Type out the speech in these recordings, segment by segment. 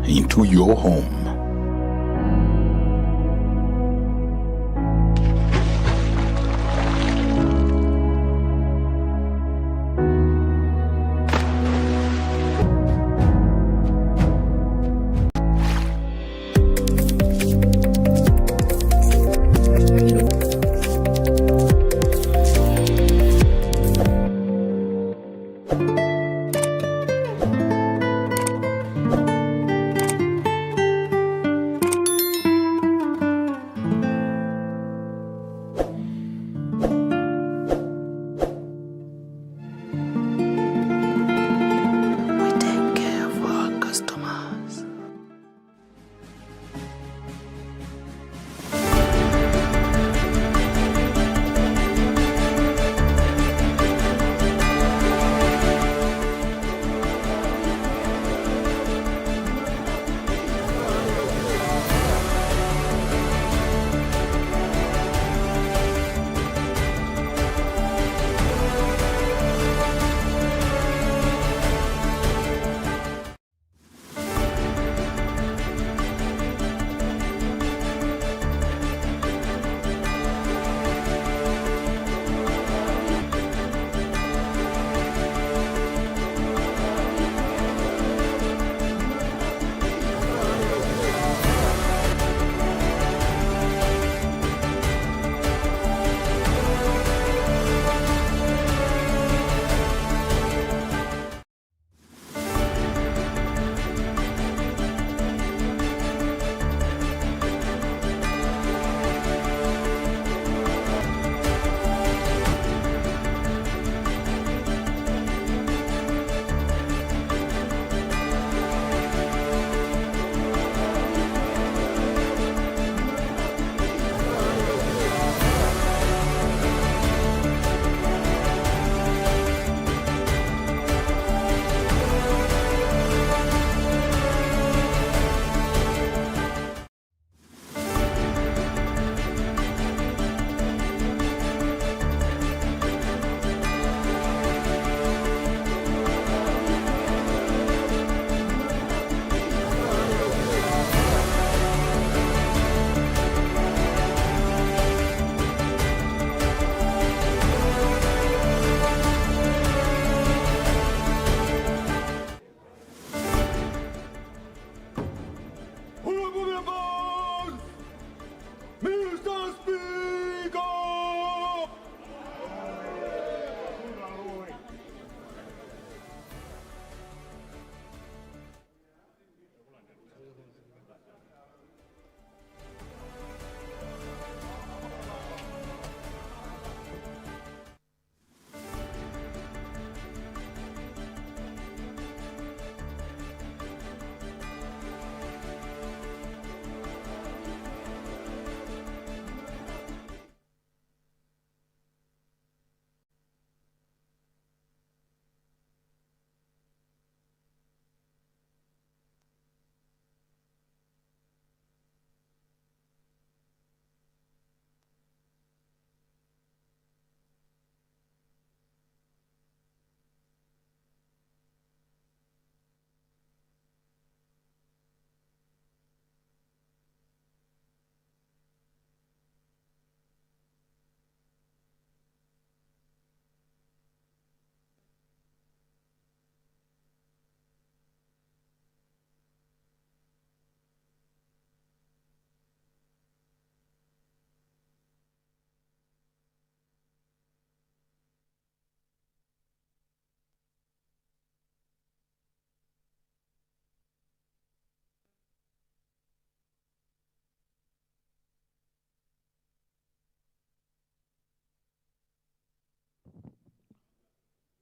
into your home.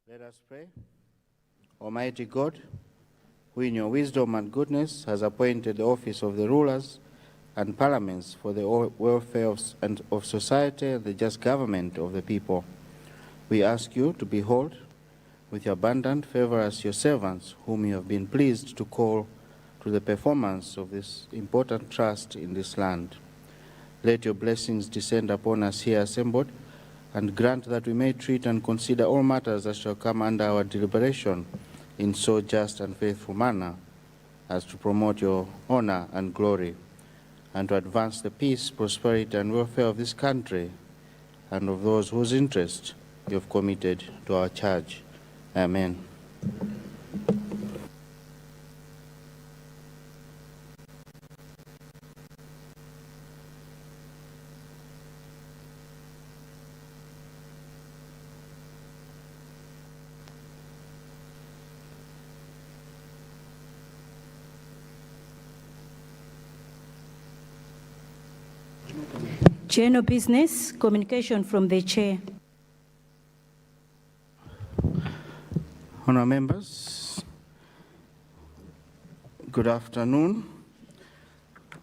Let us pray. Almighty God, who in your wisdom and goodness has appointed the office of the rulers and parliaments for the welfare of society and the just government of the people, we ask you to behold with your abundant favor as your servants, whom you have been pleased to call to the performance of this important trust in this land. Let your blessings descend upon us here assembled, and grant that we may treat and consider all matters that shall come under our deliberation in so just and faithful manner, as to promote your honor and glory, and to advance the peace, prosperity, and welfare of this country and of those whose interest you have committed to our charge. Amen. General business, communication from the chair. Honourable members, good afternoon.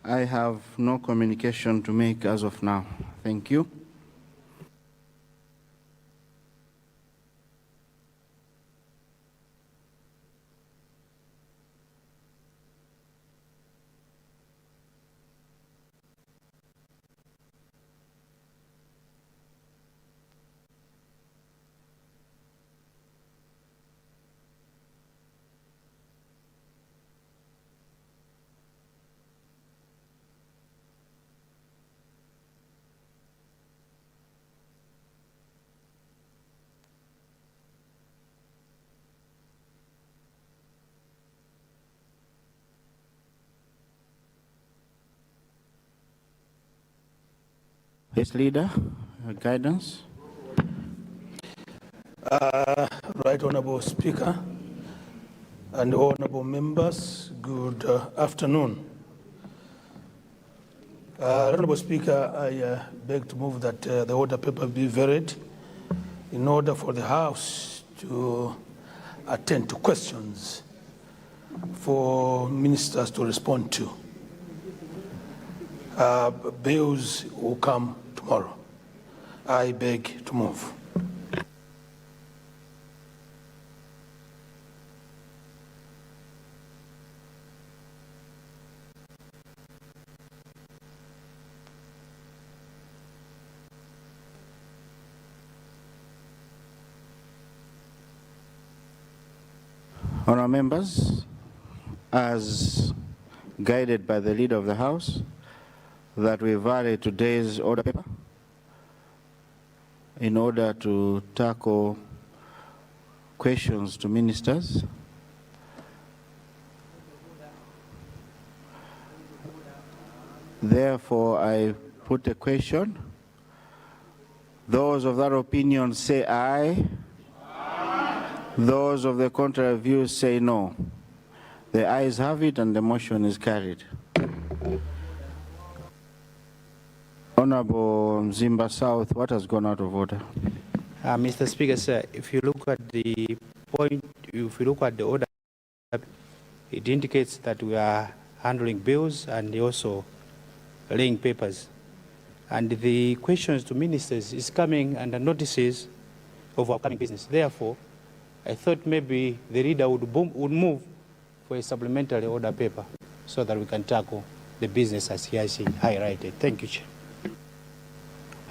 I have no communication to make as of now. Thank you. Yes, Leader, guidance. Right Honourable Speaker and honourable members, good afternoon. Honourable Speaker, I beg to move that the order paper be varied in order for the House to attend to questions for ministers to respond to. Bills will come tomorrow. I beg to move. Honourable members, as guided by the Leader of the House, that we vary today's order paper in order to tackle questions to ministers. Therefore, I put a question. Those of that opinion say aye. Those of the contrary view say no. The ayes have it and the motion is carried. Honourable Mzimba South, what has gone out of order? Mr. Speaker, sir, if you look at the point, if you look at the order, it indicates that we are handling bills and also laying papers. And the questions to ministers is coming under notices of upcoming business. Therefore, I thought maybe the leader would move for a supplementary order paper so that we can tackle the business as he has highlighted. Thank you, Chair.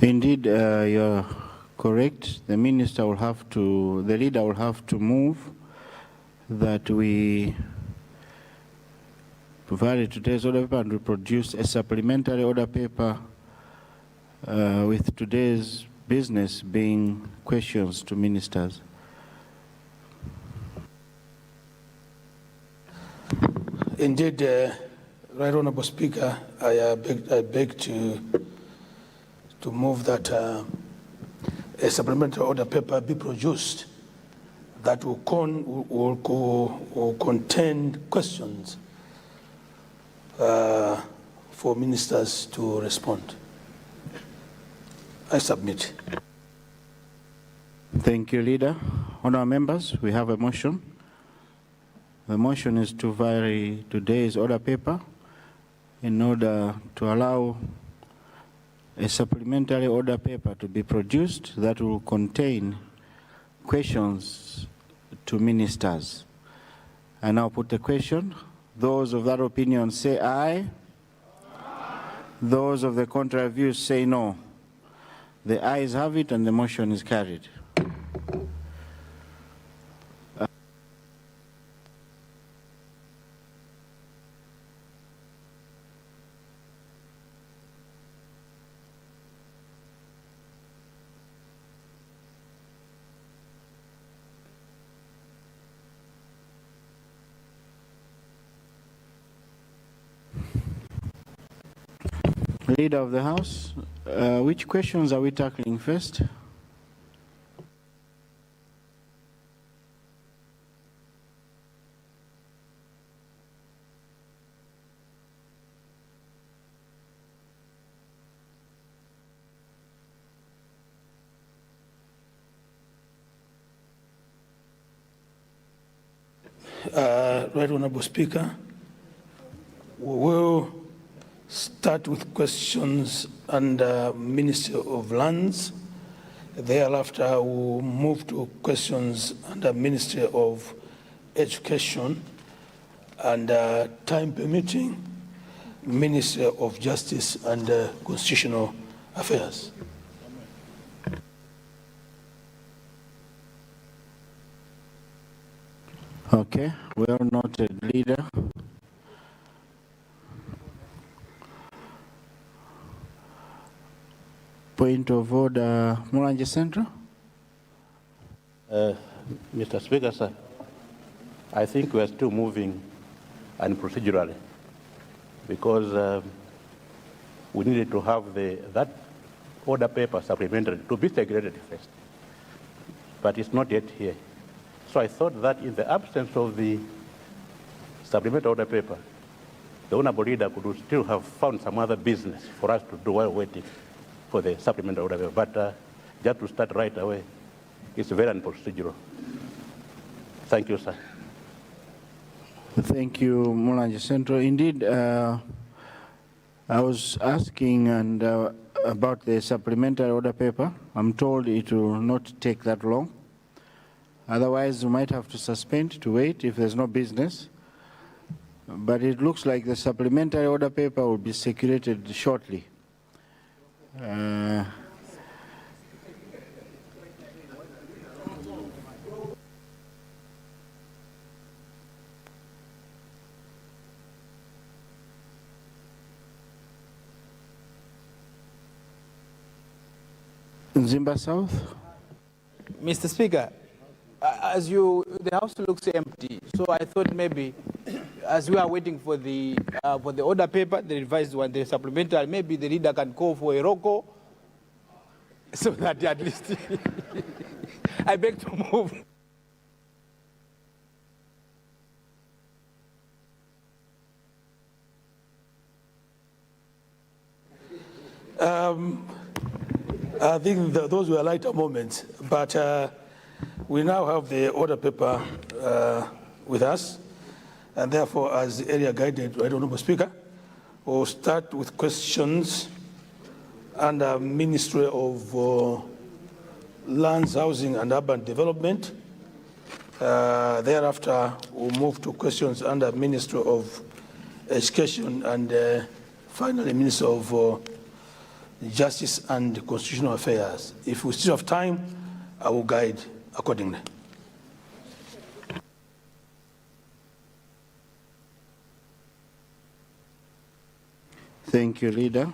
Indeed, you're correct. The minister will have to, the leader will have to move that we provide today's order paper and we produce a supplementary order paper with today's business being questions to ministers. Indeed, Right Honourable Speaker, I beg to move that a supplementary order paper be produced that will contain questions for ministers to respond. I submit. Thank you, Leader. Honourable members, we have a motion. The motion is to vary today's order paper in order to allow a supplementary order paper to be produced that will contain questions to ministers. I now put the question. Those of that opinion say aye. Those of the contrary view say no. The ayes have it and the motion is carried. Leader of the House, which questions are we tackling first? Right Honorable Speaker, we will start with questions under Ministry of Lands. Thereafter, we'll move to questions under Ministry of Education, and time permitting, Ministry of Justice and Constitutional Affairs. Okay, well noted, Leader. Point of order, Mulanje Central. Mr. Speaker, sir, I think we are still moving procedurally because we needed to have that order paper supplementary to be segregated first, but it's not yet here. So I thought that in the absence of the supplementary order paper, the Honorable Leader could still have found some other business for us to do while waiting for the supplementary order paper. But just to start right away, it's very unprocedural. Thank you, sir. Thank you, Mulanje Central. Indeed, I was asking about the supplementary order paper. I'm told it will not take that long. Otherwise, we might have to suspend to wait if there's no business. But it looks like the supplementary order paper will be circulated shortly. Zimba South. Mr. Speaker, the House looks empty, so I thought maybe as we are waiting for the order paper, the revised one, the supplementary, maybe the leader can call for a roll call so that at least I beg to move. I think those were lighter moments, but we now have the order paper with us, and therefore, as the area guided, Right Honorable Speaker, we'll start with questions under Ministry of Lands, Housing and Urban Development. Thereafter, we'll move to questions under Ministry of Education, and finally, Ministry of Justice and Constitutional Affairs. If we still have time, I will guide accordingly. Thank you, Leader.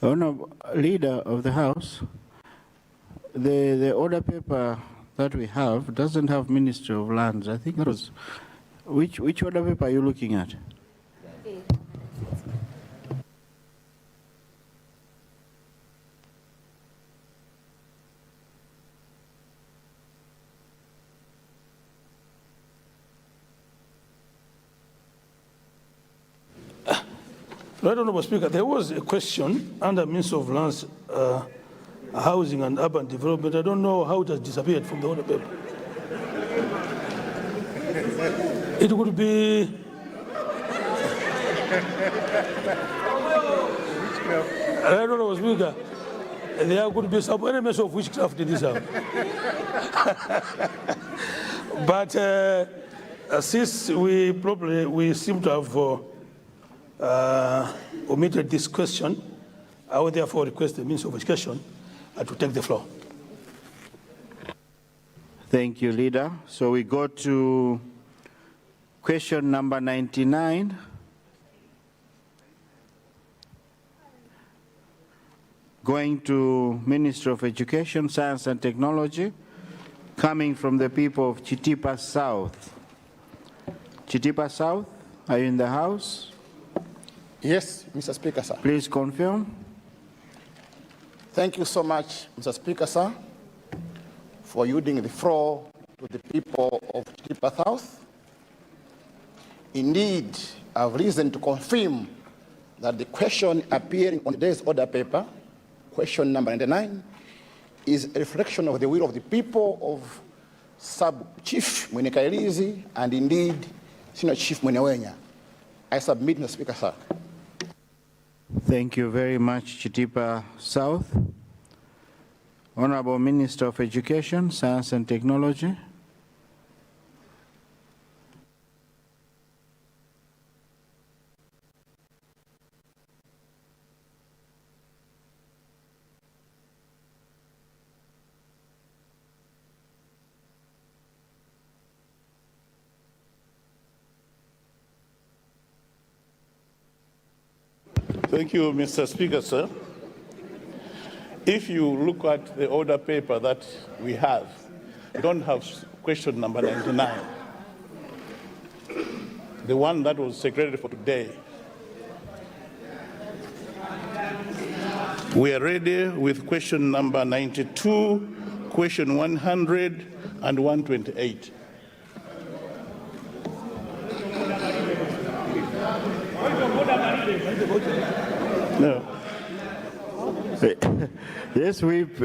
Honorable Leader of the House, the order paper that we have doesn't have Ministry of Lands. I think that was, which order paper are you looking at? Right, Honorable Speaker, there was a question under Ministry of Lands, Housing and Urban Development. I don't know how it has disappeared from the order paper. It would be... I don't know, Speaker. There could be some elements of witchcraft in this house. But since we seem to have omitted this question, I would therefore request the Minister of Education to take the floor. Thank you, Leader. So we go to question number 99. Going to Minister of Education, Science and Technology, coming from the people of Chitipa South. Chitipa South, are you in the House? Yes, Mr. Speaker, sir. Please confirm. Thank you so much, Mr. Speaker, sir, for yielding the floor to the people of Chitipa South. Indeed, I have reason to confirm that the question appearing on today's order paper, question number 99, is a reflection of the will of the people of Sub-Chief Mwenekailizi and indeed Senior Chief Mwenewenya. I submit, Mr. Speaker, sir. Thank you very much, Chitipa South. Honorable Minister of Education, Science and Technology. Thank you, Mr. Speaker, sir. If you look at the order paper that we don't have question number 99. The one that was secreted for today. We are ready with question number 92, question 100, and 128. No. Yes, Whip.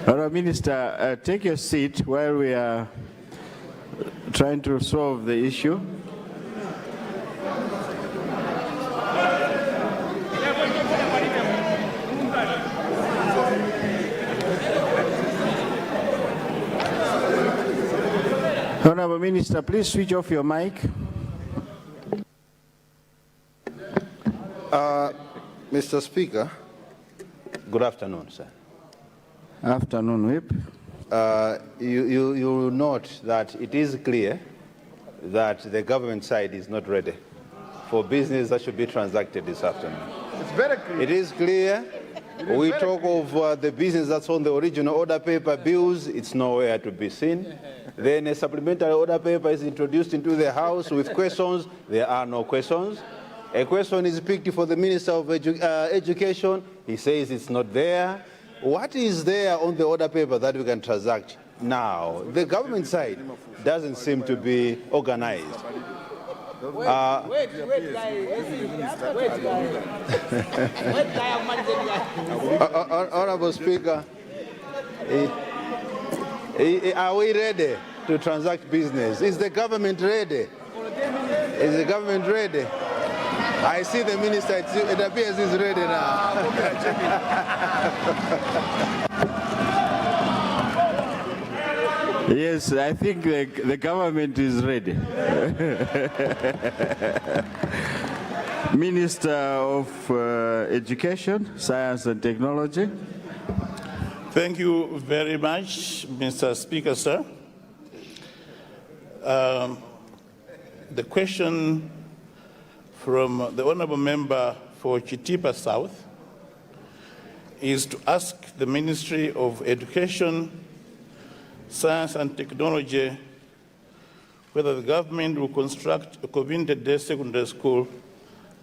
Honourable Minister, take your seat while we are trying to solve the issue. Honourable Minister, please switch off your mic. Mr. Speaker, good afternoon, sir. Afternoon, Whip. You will note that it is clear that the government side is not ready for business that should be transacted this afternoon. It's very clear. It is clear. We talk of the business that's on the original order paper bills, it's nowhere to be seen. Then a supplementary order paper is introduced into the House with questions. There are no questions. A question is picked for the Minister of Education. He says it's not there. What is there on the order paper that we can transact now? The government side doesn't seem to be organized. Honorable Speaker, are we ready to transact business? Is the government ready? Is the government ready? I see the minister, it appears he's ready now. Yes, I think the government is ready. Minister of Education, Science and Technology. Thank you very much, Mr. Speaker, sir. The question from the Honourable Member for Chitipa South is to ask the Ministry of Education, Science and Technology whether the government will construct a community-day secondary school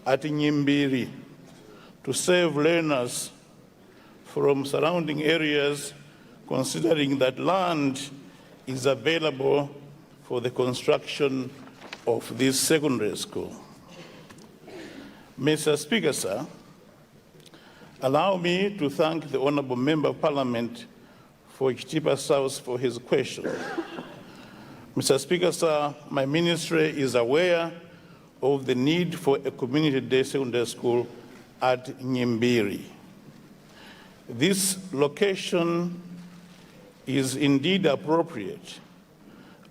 at Nyimbiri to save learners from surrounding areas, considering that land is available for the construction of this secondary school. Mr. Speaker, sir, Allow me to thank the Honourable Member of Parliament for Chitipa South for his question. Mr. Speaker, sir, my ministry is aware of the need for a community-day secondary school at Nyimbiri. This location is indeed appropriate,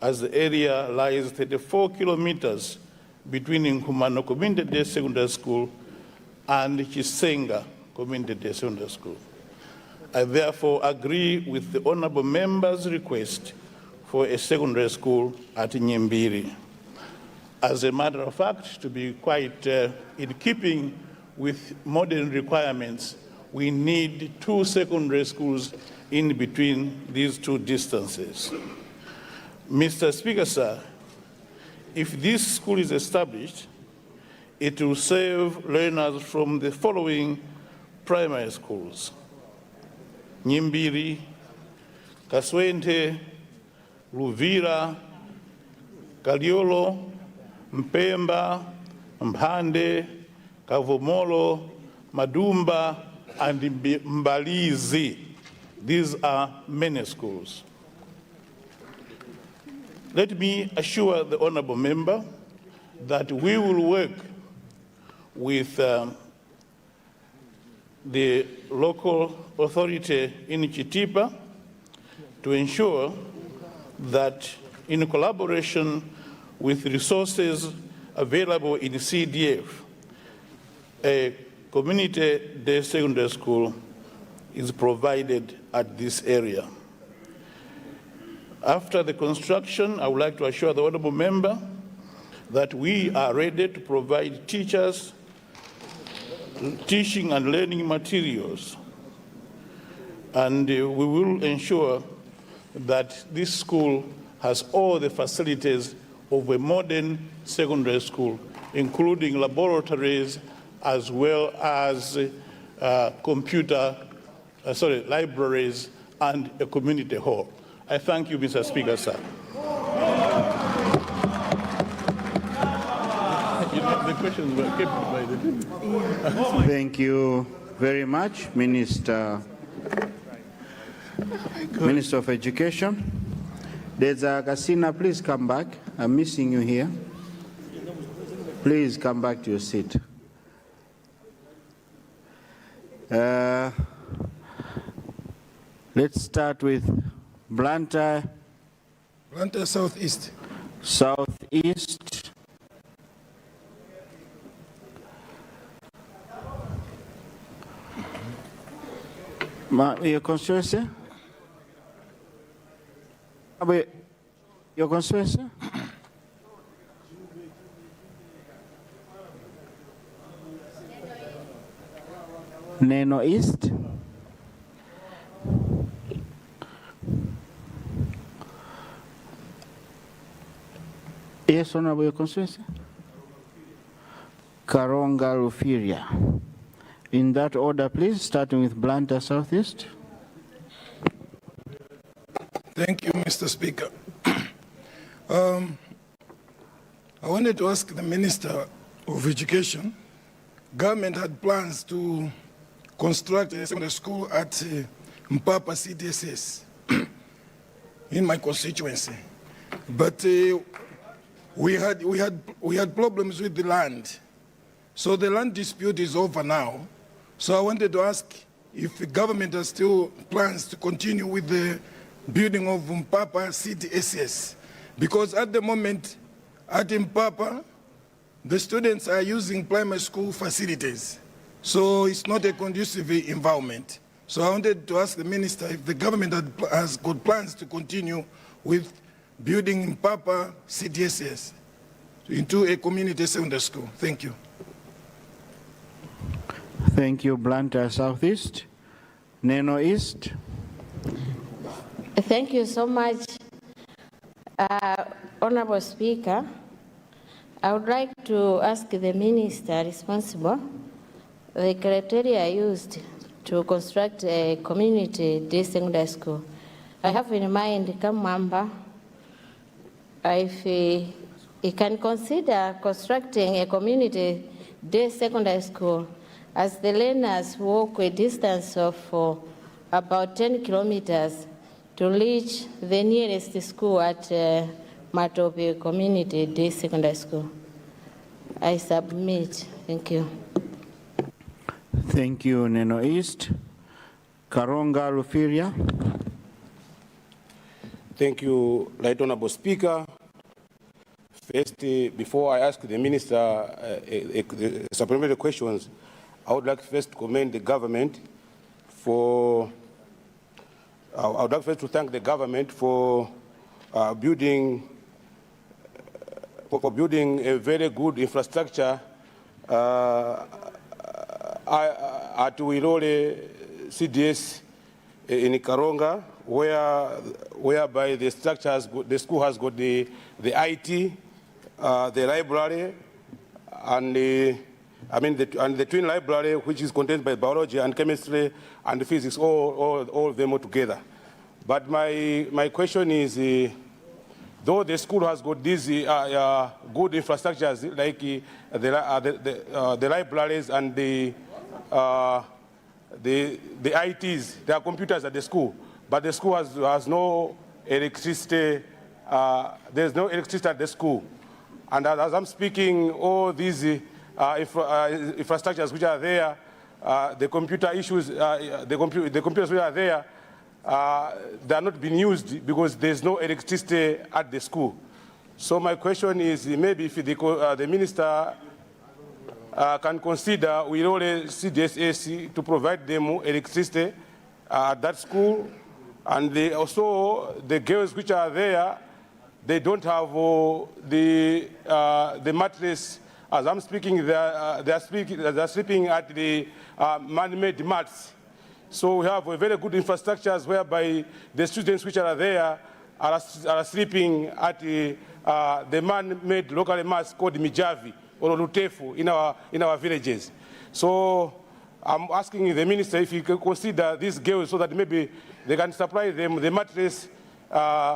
as the area lies 34 kilometers between Nkumano Community Day Secondary School and Chisenga Community Day Secondary School. I therefore agree with the Honourable Member's request for a secondary school at Nyimbiri. As a matter of fact, to be quite in keeping with modern requirements, we need 2 secondary schools in between these 2 distances. Mr. Speaker, sir, if this school is established, it will serve learners from the following primary schools: Nyimbiri, Kaswente, Luvira, Kaliolo, Mpemba, Mphande, Kavomolo, Madumba, and Mbalizi. These are many schools. Let me assure the Honourable Member that we will work with the local authority in Chitipa to ensure that, in collaboration with resources available in CDF, a community day secondary school is provided at this area. After the construction, I would like to assure the Honourable Member that we are ready to provide teachers, teaching and learning materials, and we will ensure that this school has all the facilities of a modern secondary school, including laboratories as well as libraries and a community hall. I thank you, Mr. Speaker, sir. The questions were kept by the deputy. Thank you very much, Minister of Education. There's a Kasina, please come back. I'm missing you here. Please come back to your seat. Let's start with Luntha. Luntha Southeast. Southeast. Your constituency? Your constituency? Neno East? Yes, Honorable, your constituency? Karonga Rufiria. In that order, please, starting with Luntha Southeast. Thank you, Mr. Speaker. I wanted to ask the Minister of Education. Government had plans to construct a secondary school at Mpapa CDSS in my constituency, but we had problems with the land. So the land dispute is over now. So I wanted to ask if the government has still plans to continue with the building of Mpapa CDSS, because at the moment at Mpapa, the students are using primary school facilities. So it's not a conducive environment. So I wanted to ask the minister if the government has got plans to continue with building Mpapa CDSS into a community secondary school. Thank you. Thank you, Luntha Southeast. Neno East. Thank you so much, Honorable Speaker. I would like to ask the minister responsible the criteria used to construct a community day secondary school. I have in mind Kamwamba, if he can consider constructing a community day secondary school as the learners walk a distance of about 10 kilometers to reach the nearest school at Matope Community Day Secondary School. I submit. Thank you. Thank you, Neno East. Karonga Rufiria. Thank you, Right Honorable Speaker. First, before I ask the Minister supplementary questions, I would like first to commend the government for, I would like first to thank the government for building a very good infrastructure at Wirole CDS in Karonga, whereby the structures, the school has got the IT, the library, and the twin library, which is contained by biology and chemistry and physics, all of them all together. But my question is, though the school has got these good infrastructures like the libraries and the ITs, there are computers at the school, but the school has no electricity. There's no electricity at the school. And as I'm speaking, all these infrastructures which are there, the computer issues, the computers which are there, they are not being used because there's no electricity at the school. So my question is, maybe if the minister can consider Wirole CDSAC to provide them electricity at that school, and also the girls which are there, they don't have the mattress. As I'm speaking, they're sleeping at the man-made mats. So we have a very good infrastructures whereby the students which are there are sleeping at the man-made local mats called Mijavi or Lutefu in our villages. So I'm asking the minister if he can consider these girls so that maybe they can supply them the mattress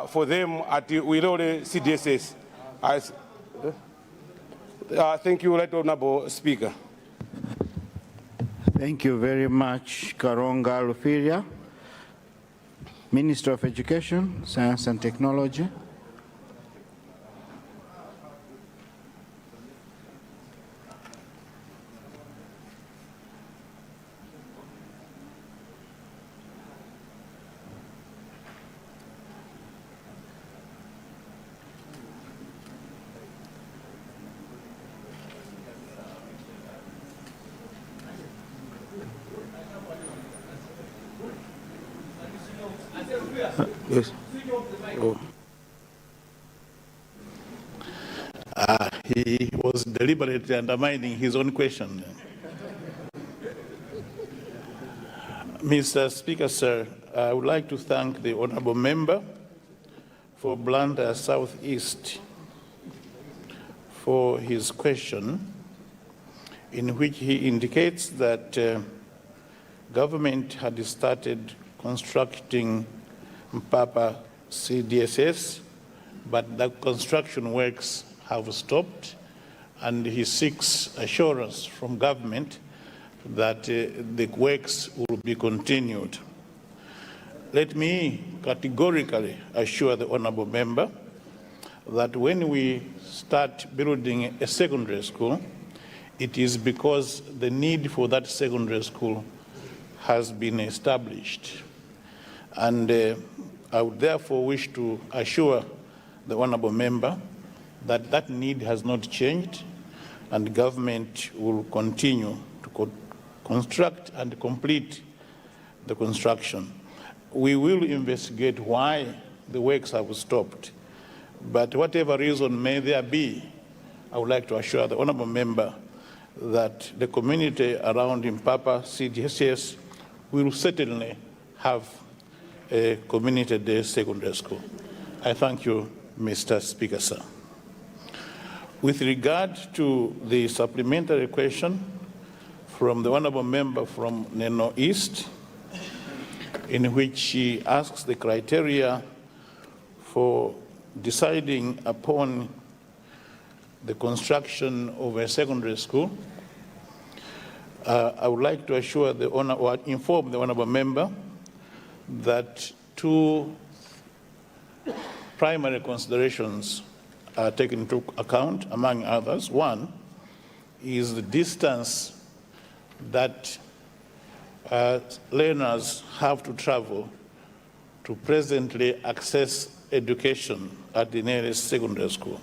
for them at the Wirole CDSS. Thank you, Right Honorable Speaker. Thank you very much, Karonga Rufiria. Minister of Education, Science and Technology. Yes. Oh. He was deliberately undermining his own question. Mr. Speaker, sir, I would like to thank the honorable member for Luntha Southeast for his question, in which he indicates that government had started constructing Mpapa CDSS, but the construction works have stopped, and he seeks assurance from government that the works will be continued. Let me categorically assure the honorable member that when we start building a secondary school, it is because the need for that secondary school has been established. And I would therefore wish to assure the honorable member that that need has not changed, and the government will continue to construct and complete the construction. We will investigate why the works have stopped, but whatever reason may there be, I would like to assure the honorable member that the community around Mpapa CDSS will certainly have a community-day secondary school. I thank you, Mr. Speaker, sir. With regard to the supplementary question from the honorable member from Neno East, in which she asks the criteria for deciding upon the construction of a secondary school, I would like to assure the honor or inform the honorable member that two primary considerations are taken into account, among others. One is the distance that learners have to travel to presently access education at the nearest secondary school.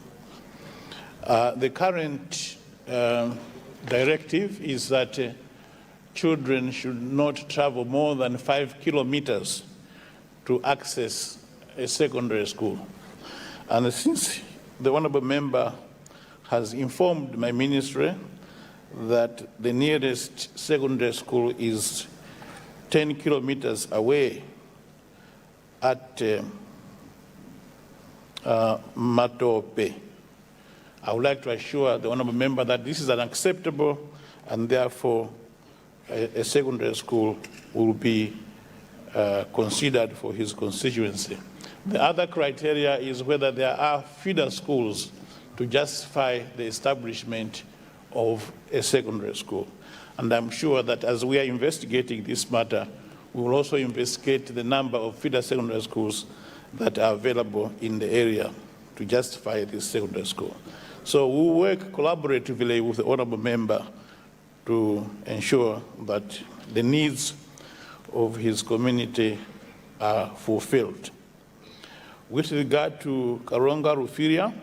The current directive is that children should not travel more than 5 kilometers to access a secondary school. And since the honorable member has informed my ministry that the nearest secondary school is 10 kilometers away at Matope, I would like to assure the honorable member that this is unacceptable, and therefore a secondary school will be considered for his constituency. The other criteria is whether there are feeder schools to justify the establishment of a secondary school. And I'm sure that as we are investigating this matter, we will also investigate the number of feeder secondary schools that are available in the area to justify this secondary school. So we will work collaboratively with the honorable member to ensure that the needs of his community are fulfilled. With regard to Karonga Rufiria,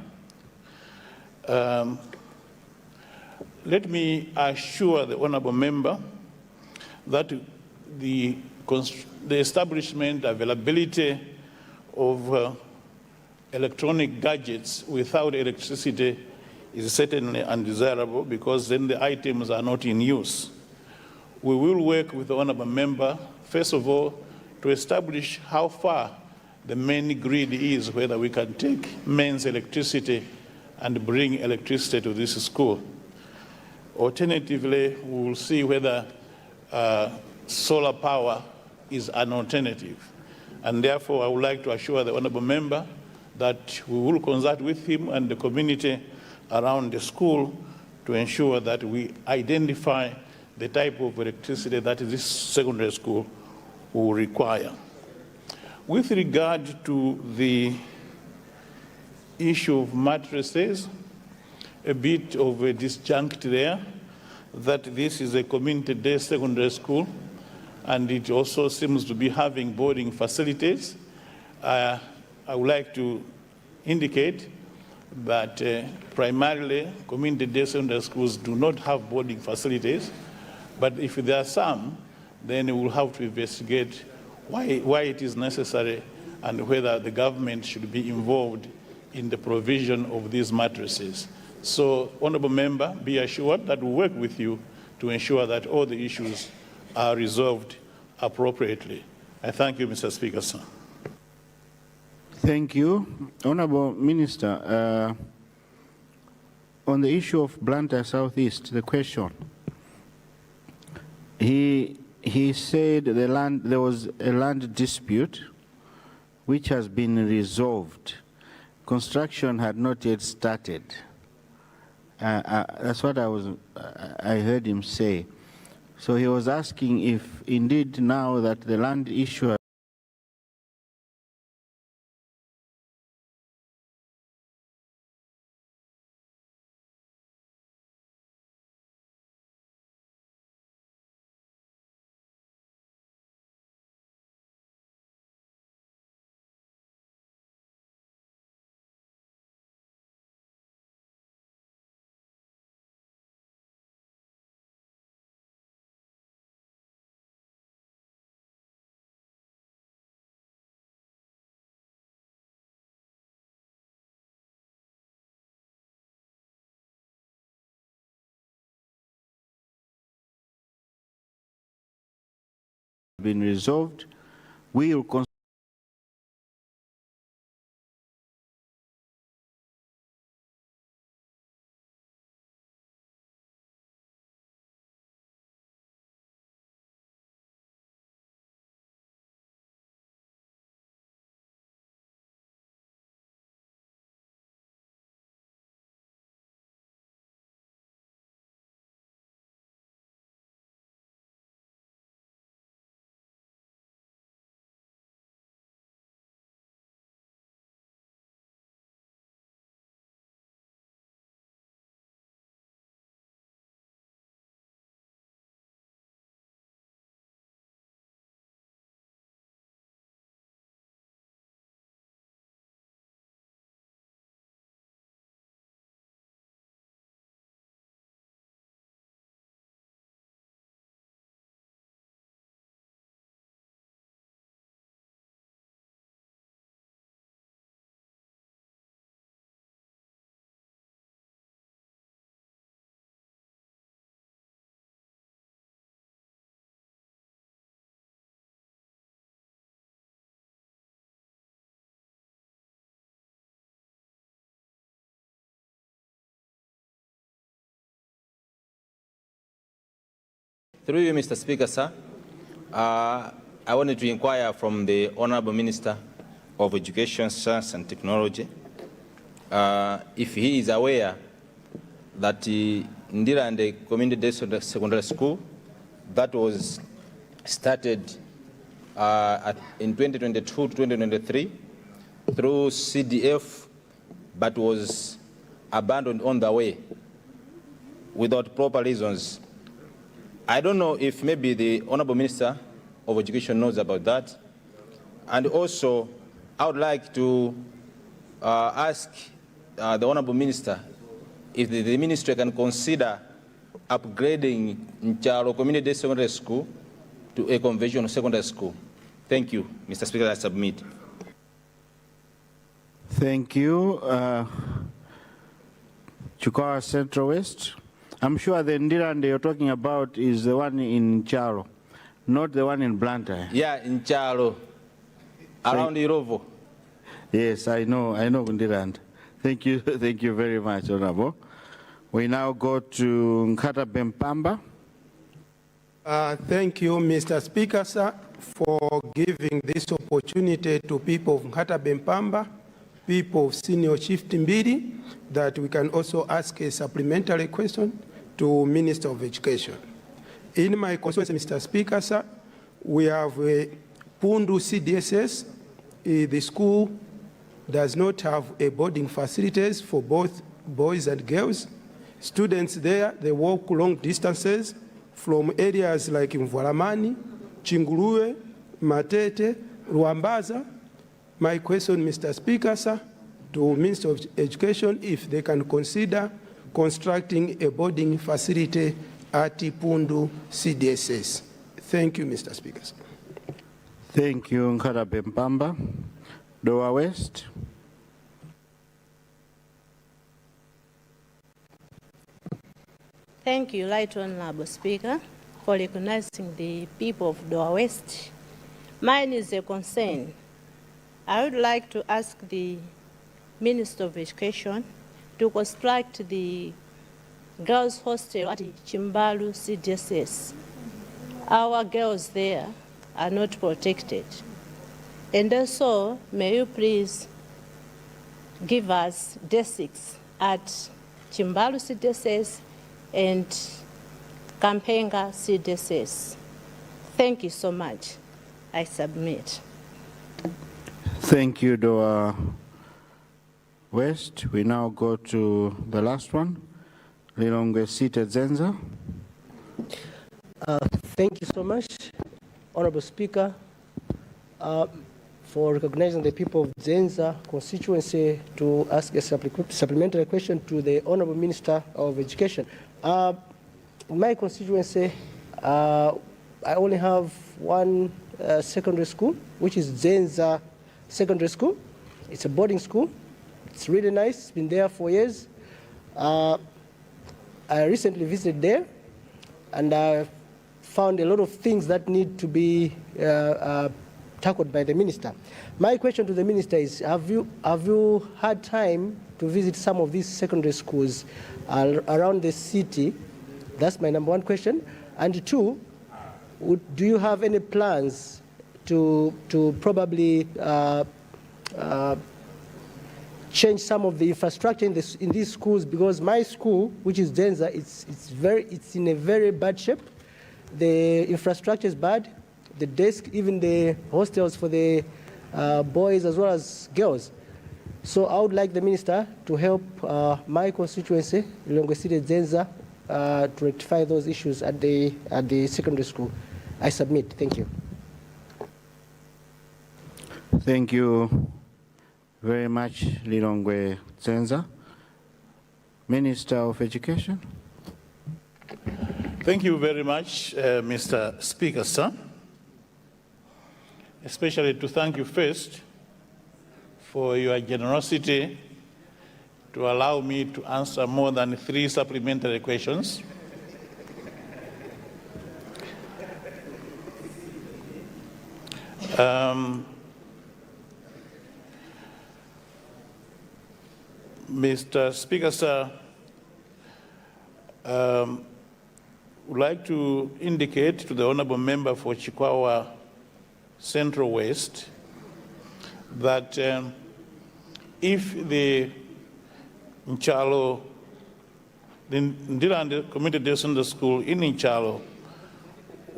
let me assure the honorable member that the establishment, availability of electronic gadgets without electricity is certainly undesirable, because then the items are not in use. We will work with the honorable member, first of all, to establish how far the main grid is, whether we can take mains electricity and bring electricity to this school. Alternatively, we will see whether solar power is an alternative. And therefore, I would like to assure the honorable member that we will consult with him and the community around the school to ensure that we identify the type of electricity that this secondary school will require. With regard to the issue of mattresses, a bit of a disjunct there, that this is a community-day secondary school, and it also seems to be having boarding facilities. I would like to indicate that primarily community-day secondary schools do not have boarding facilities, but if there are some, then we will have to investigate why it is necessary and whether the government should be involved in the provision of these mattresses. So, honorable member, be assured that we work with you to ensure that all the issues are resolved appropriately. I thank you, Mr. Speaker, sir. Thank you. Honorable Minister, on the issue of Luntha Southeast, the question, he said there was a land dispute which has been resolved. Construction had not yet started. That's what I heard him say. So he was asking if indeed now that the land issue has been resolved, we will Through you, Mr. Speaker, sir, I wanted to inquire from the Honorable Minister of Education, Science and Technology if he is aware that Ndira and the Community Day Secondary School that was started in 2022 to 2023 through CDF, but was abandoned on the way without proper reasons. I don't know if maybe the Honorable Minister of Education knows about that. And also, I would like to ask the Honorable Minister if the Ministry can consider upgrading Nchalo Community Secondary School to a conventional secondary school. Thank you, Mr. Speaker, I submit. Thank you. Chukwa Central West. I'm sure the Ndirande you're talking about is the one in Charo, not the one in Blantyre. Yeah, in Charo, around Irovo. Yes, I know Ndirande. Thank you very much, Honorable. We now go to Nkata Bempamba. Thank you, Mr. Speaker, sir, for giving this opportunity to people of Nkata Bempamba, people of Senior Chief Timbiri, that we can also ask a supplementary question to Minister of Education. In my constituency, Mr. Speaker, sir, we have a Pundu CDSS. The school does not have a boarding facilities for both boys and girls. Students there, they walk long distances from areas like Mvualamani, Chingurue, Matete, Ruambaza. My question, Mr. Speaker, sir, to Minister of Education, if they can consider constructing a boarding facility at Pundu CDSS. Thank you, Mr. Speaker. Thank you, Nkata Bempamba. Doa West. Thank you, Right Honorable Speaker, for recognizing the people of Doa West. Mine is a concern. I would like to ask the Minister of Education to construct the girls' hostel at Chimbalu CDSS. Our girls there are not protected. And also, may you please give us desks at Chimbalu CDSS and Kampenga CDSS. Thank you so much. I submit. Thank you, Doa West. We now go to the last one, Lilongwe Sita Zenza. Thank you so much, Honorable Speaker, for recognizing the people of Zenza constituency to ask a supplementary question to the Honorable Minister of Education. In my constituency, I only have one secondary school, which is Zenza Secondary School. It's a boarding school. It's really nice. It's been there for years. I recently visited there, and I found a lot of things that need to be tackled by the minister. My question to the minister is: have you had time to visit some of these secondary schools around the city? That's my number one question. And two, do you have any plans to probably change some of the infrastructure in these schools? Because my school, which is Zenza, it's in a very bad shape. The infrastructure is bad. The desk, even the hostels for the boys as well as girls. So I would like the minister to help my constituency, Lilongwe City Zenza, to rectify those issues at the secondary school. I submit. Thank you. Thank you very much, Lilongwe Zenza. Minister of Education. Thank you very much, Mr. Speaker, sir. Especially to thank you first for your generosity to allow me to answer more than 3 supplementary questions. Mr. Speaker, sir, would like to indicate to the Honorable Member for Chikwawa Central West that if the Nchalo, the Ndilande Community Day Sunday School in Nchalo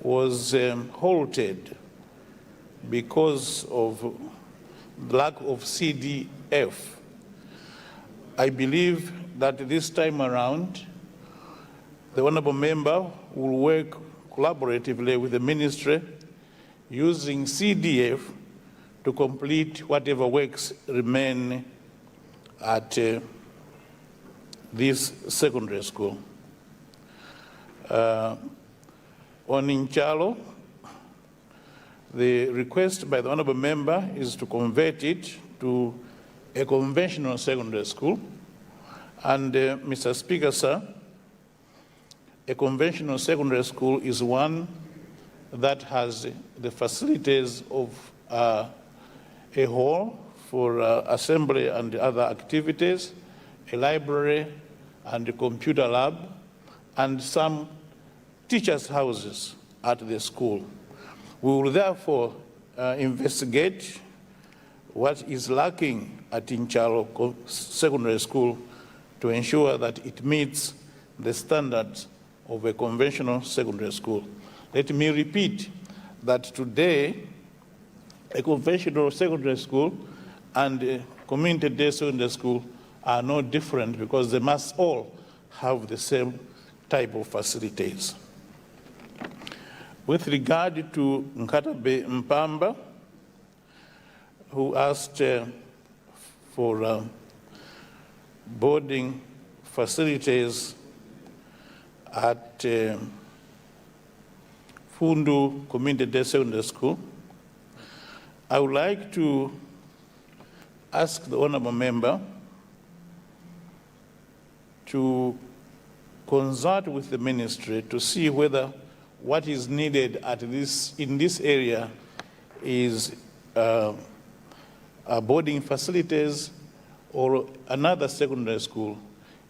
was halted because of lack of CDF, I believe that this time around, the Honorable Member will work collaboratively with the Ministry using CDF to complete whatever works remain at this secondary school. On Nchalo, the request by the Honorable Member is to convert it to a conventional secondary school. And Mr. Speaker, sir, a conventional secondary school is one that has the facilities of a hall for assembly and other activities, a library and a computer lab, and some teachers' houses at the school. We will therefore investigate what is lacking at Nchalo Secondary School to ensure that it meets the standards of a conventional secondary school. Let me repeat that today, a conventional secondary school and a community day secondary school are no different because they must all have the same type of facilities. With regard to Nkatabe Mpamba, who asked for boarding facilities at Fundu Community Day Secondary School, I would like to ask the Honorable Member to consult with the Ministry to see whether what is needed in this area is boarding facilities or another secondary school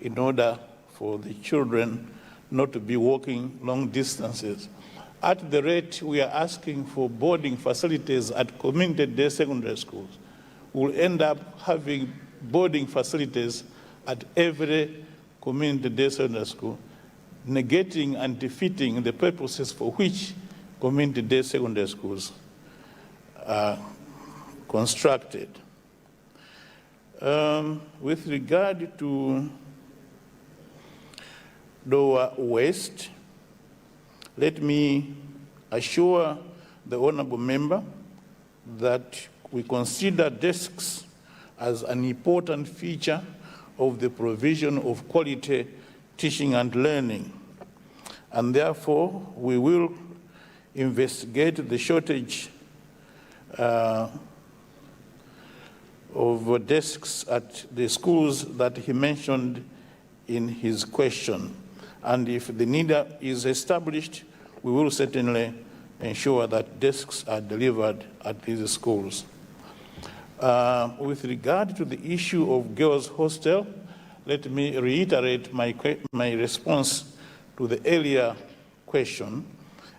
in order for the children not to be walking long distances. At the rate we are asking for boarding facilities at community day secondary schools, we'll end up having boarding facilities at every community day secondary school, negating and defeating the purposes for which community day secondary schools are constructed. With regard to Dowa West, let me assure the Honorable Member that we consider desks as an important feature of the provision of quality teaching and learning. And therefore, we will investigate the shortage of desks at the schools that he mentioned in his question. And if the need is established, we will certainly ensure that desks are delivered at these schools. With regard to the issue of girls' hostel, let me reiterate my response to the earlier question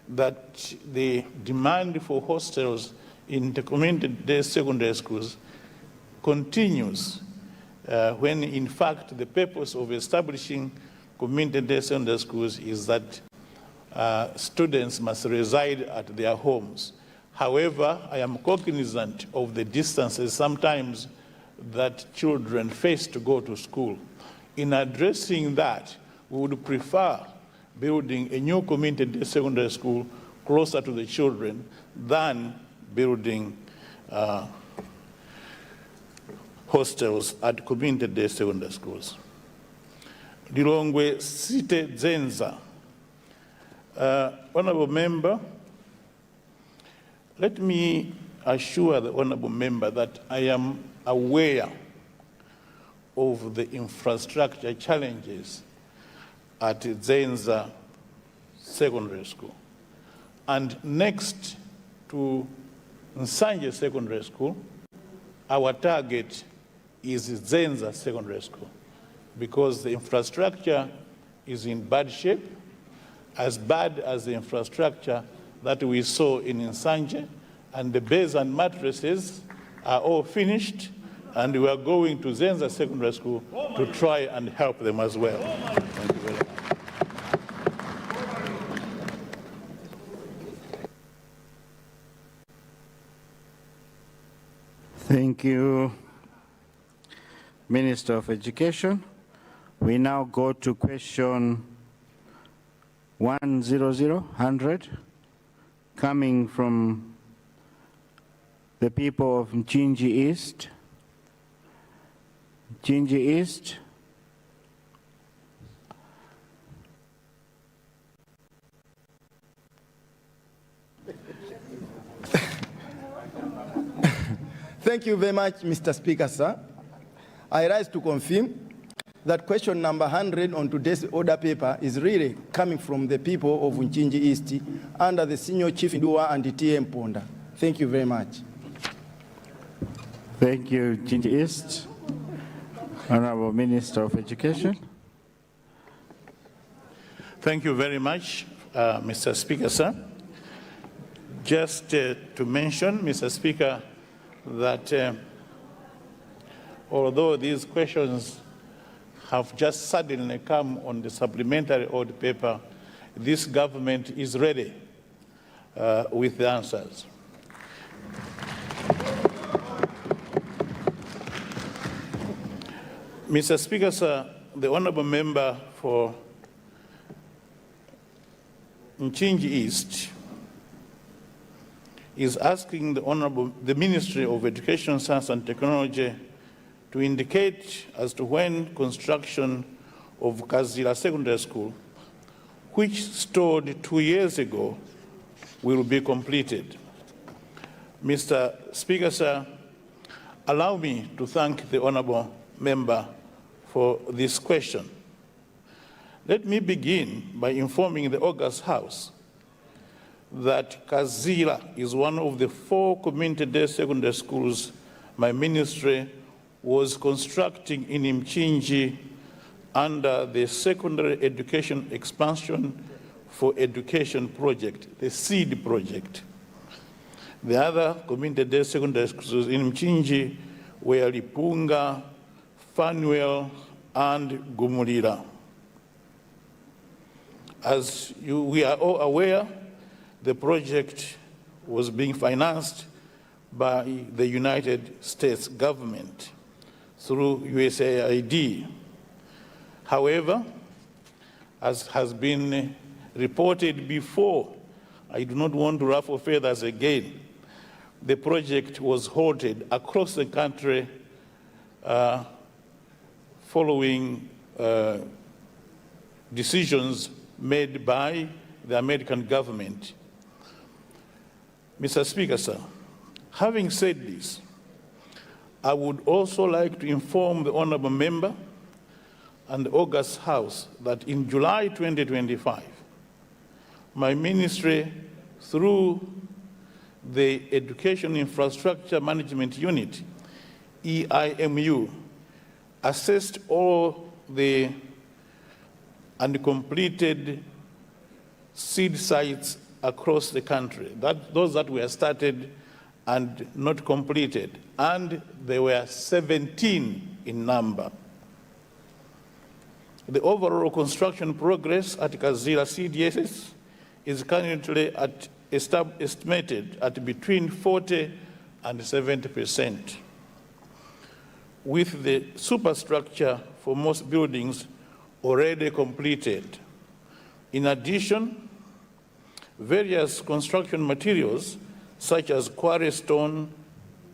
that the demand for hostels in the community day secondary schools continues when in fact the purpose of establishing community day secondary schools is that students must reside at their homes. However, I am cognizant of the distances sometimes that children face to go to school. In addressing that, we would prefer building a new community day secondary school closer to the children than building hostels at community day secondary schools. Lilongwe Site Zenza. Honorable Member, let me assure the Honorable Member that I am aware of the infrastructure challenges at Zenza Secondary School. And next to Nsanje Secondary School, our target is Zenza Secondary School because the infrastructure is in bad shape as bad as the infrastructure that we saw in Nsanje, and the beds and mattresses are all finished, and we are going to Zenza Secondary School to try and help them as well. Thank you very much. Thank you, Minister of Education. We now go to question 100, coming from the people of Mchinji East. Mchinji East. Thank you very much, Mr. Speaker, sir. I rise to confirm that question number 100 on today's order paper is really coming from the people of Mchinji East under the Senior Chief Ndua and TM Ponda. Thank you very much. Thank you, Mchinji East. Honorable Minister of Education. Thank you very much, Mr. Speaker, sir. Just to mention, Mr. Speaker, that although these questions have just suddenly come on the supplementary order paper, this government is ready with the answers. Mr. Speaker, sir, the honorable member for Mchinji East is asking the Ministry of Education, Science and Technology to indicate as to when construction of Kazira Secondary School, which started 2 years ago, will be completed. Mr. Speaker, sir, allow me to thank the honorable member for this question. Let me begin by informing the August House that Kazira is one of the 4 community-day secondary schools my ministry was constructing in Mchinji under the Secondary Education Expansion for Education Project, the SEED project. The other community-day secondary schools in Mchinji were Lipunga, Fanuel, and Gumulira. As we are all aware, the project was being financed by the United States government through USAID. However, as has been reported before, I do not want to ruffle feathers again, the project was halted across the country following decisions made by the American government. Mr. Speaker, sir, having said this, I would also like to inform the honorable member and the August House that in July 2025, my ministry, through the Education Infrastructure Management Unit, EIMU, assessed all the uncompleted seed sites across the country, those that were started and not completed, and there were 17 in number. The overall construction progress at Kazira CDSS is currently estimated at between 40 and 70%, with the superstructure for most buildings already completed. In addition, various construction materials such as quarry stone,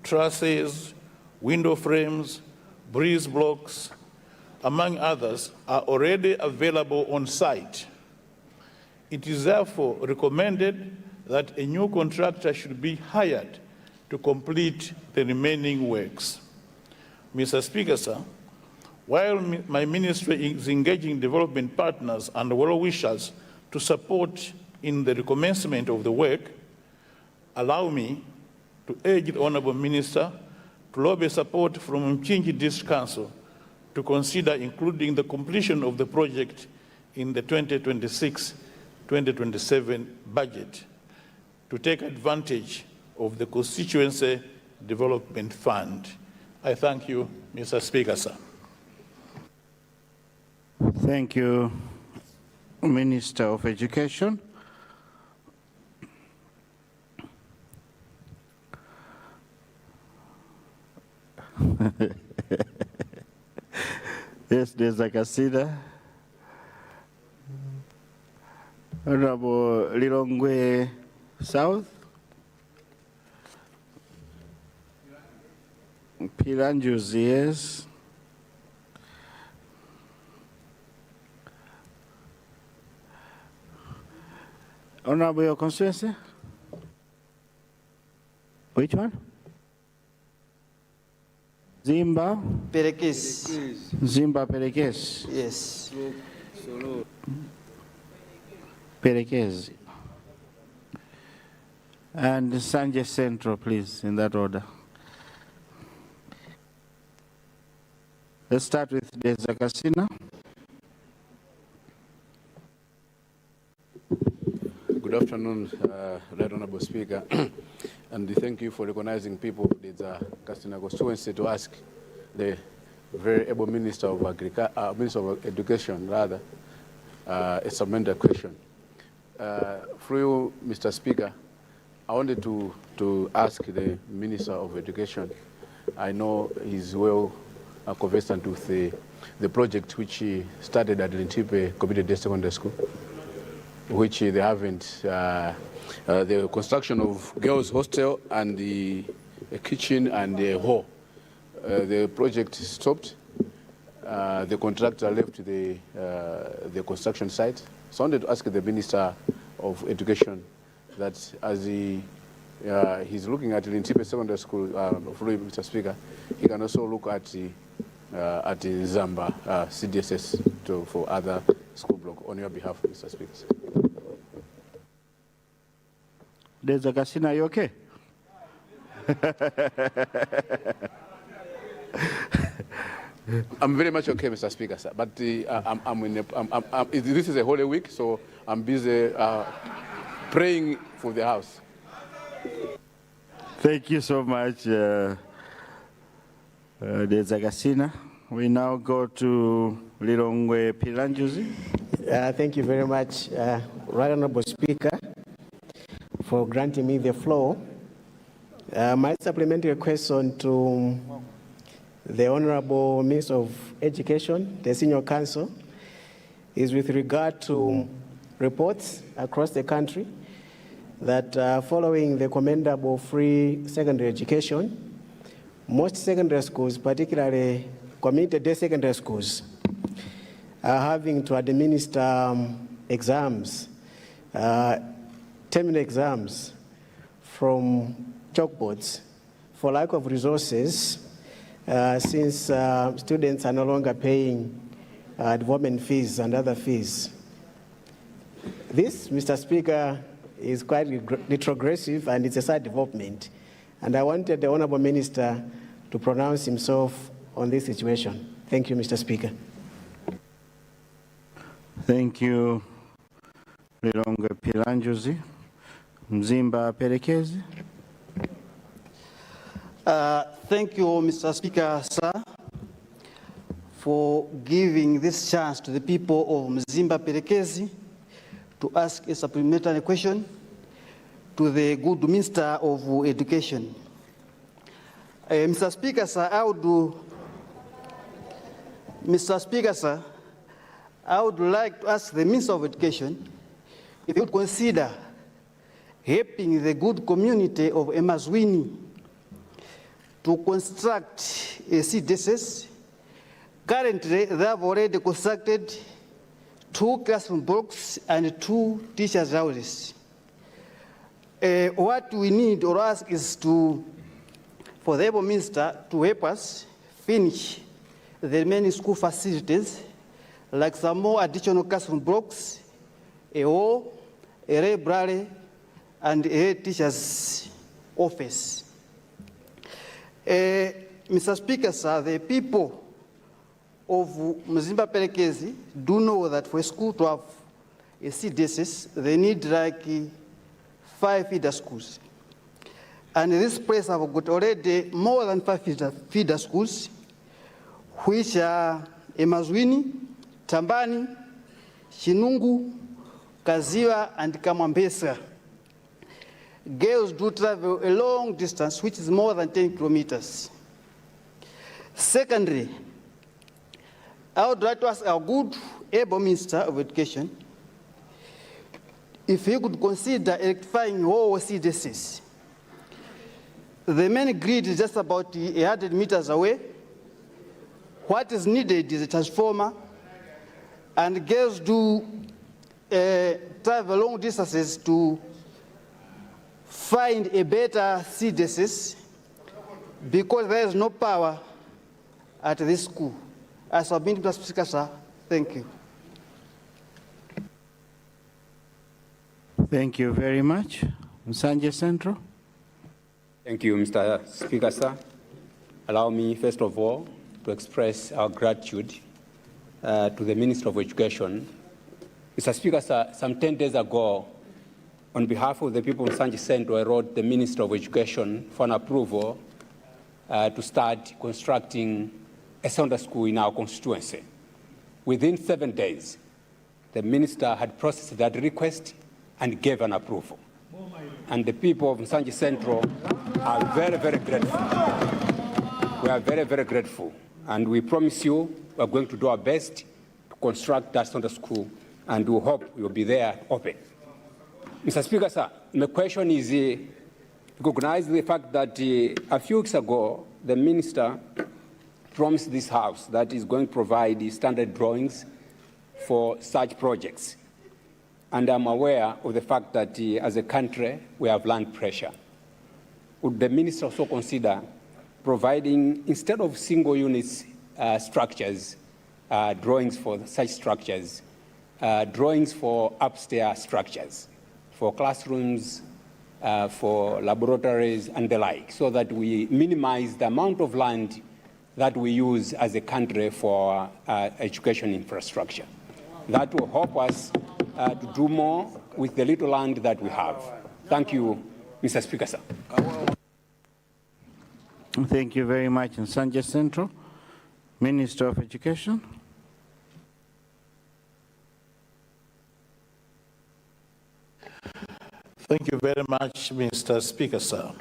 trusses, window frames, breeze blocks, among others, are already available on site. It is therefore recommended that a new contractor should be hired to complete the remaining works. Mr. Speaker, sir, while my ministry is engaging development partners and well-wishers to support in the recommencement of the work, allow me to urge the Honorable Minister to lobby support from Mchinji District Council to consider including the completion of the project in the 2026 2027 budget to take advantage of the Constituency Development Fund. I thank you, Mr. Speaker, sir. Thank you, Minister of Education. Yes, there's a consider. Honorable Lilongwe South. Pilanjus, yes. Honorable, your constituency? Which one? Zimba? Perekes. Zimba Perekes. Yes. Perekes. And Sanje Central, please, in that order. Let's start with Dezakasina. Good afternoon, Right Honorable Speaker, and thank you for recognizing people of the Kasina constituency to ask the very able Minister of Minister of Education, rather, a supplementary question. Through you, Mr. Speaker, I wanted to ask the Minister of Education. I know he's well conversant with the project which he started at Lintipe Community Secondary School, which they haven't, the construction of girls' hostel and the kitchen and the hall. The project stopped. The contractor left the construction site. So I wanted to ask the Minister of Education that as he's looking at Lintipe Secondary School, Mr. Speaker, he can also look at the Zamba CDSS for other school block on your behalf, Mr. Speaker. Dezakasina, are you okay? I'm very much okay, Mr. Speaker, sir. But this is a holy week, so I'm busy praying for the house. Thank you so much, Dezakasina. We now go to Lilongwe Pilanjuzi. Thank you very much, Right Honorable Speaker, for granting me the floor. My supplementary question to the Honorable Minister of Education, the Senior Counsel, is with regard to reports across the country that following the commendable free secondary education, most secondary schools, particularly community-day secondary schools, are having to administer exams, terminal exams from chalkboards for lack of resources, since students are no longer paying development fees and other fees. This, Mr. Speaker, is quite retrogressive and it's a sad development. And I wanted the Honorable Minister to pronounce himself on this situation. Thank you, Mr. Speaker. Thank you, Lilongwe Pilanjuzi. Mzimba Perekezi. Thank you, Mr. Speaker, sir, for giving this chance to the people of Mzimba Perekezi to ask a supplementary question to the good Minister of Education. Mr. Speaker, sir, I would like to ask the Minister of Education if he would consider helping the good community of Emazwini to construct a CDSS. Currently, they have already constructed 2 classroom blocks and 2 teachers' houses. What we need or ask is for the able minister to help us finish the remaining school facilities, like some more additional classroom blocks, a hall, a library, and a teacher's office. Mr. Speaker, sir, the people of Mzimba Perekezi do know that for a school to have a CDSS, they need like 5 feeder schools. And this place have got already more than 5 feeder schools, which are Emazwini, Tambani, Chinungu, Kaziwa, and Kamwambesa. Girls do travel a long distance, which is more than 10 kilometers. Secondly, I would like to ask our good, able Minister of Education if he could consider electrifying all CDSs. The main grid is just about 100 meters away. What is needed is a transformer, and girls do travel long distances to find a better CDSs because there is no power at this school. As I've been to the speaker, sir, thank you. Thank you very much. Msanje Central. Thank you, Mr. Speaker, sir. Allow me, first of all, to express our gratitude to the Minister of Education. Mr. Speaker, sir, some 10 days ago, on behalf of the people of Msanje Central, I wrote the Minister of Education for an approval to start constructing a Sunday school in our constituency. Within 7 days, the Minister had processed that request and gave an approval. And the people of Msanje Central are very, very grateful. We are very, very grateful. And we promise you we are going to do our best to construct that Sunday school, and we hope we will be there open. Mr. Speaker, sir, my question is recognize the fact that a few weeks ago, the Minister promised this House that is going to provide standard drawings for such projects. And I'm aware of the fact that as a country, we have land pressure. Would the Minister also consider providing, instead of single units structures, drawings for such structures, drawings for upstairs structures, for classrooms, for laboratories and the like, so that we minimize the amount of land that we use as a country for education infrastructure. That will help us to do more with the little land that we have. Thank you, Mr. Speaker, sir. Thank you very much. And Msanje Central, Minister of Education. Thank you very much, Mr. Speaker, sir,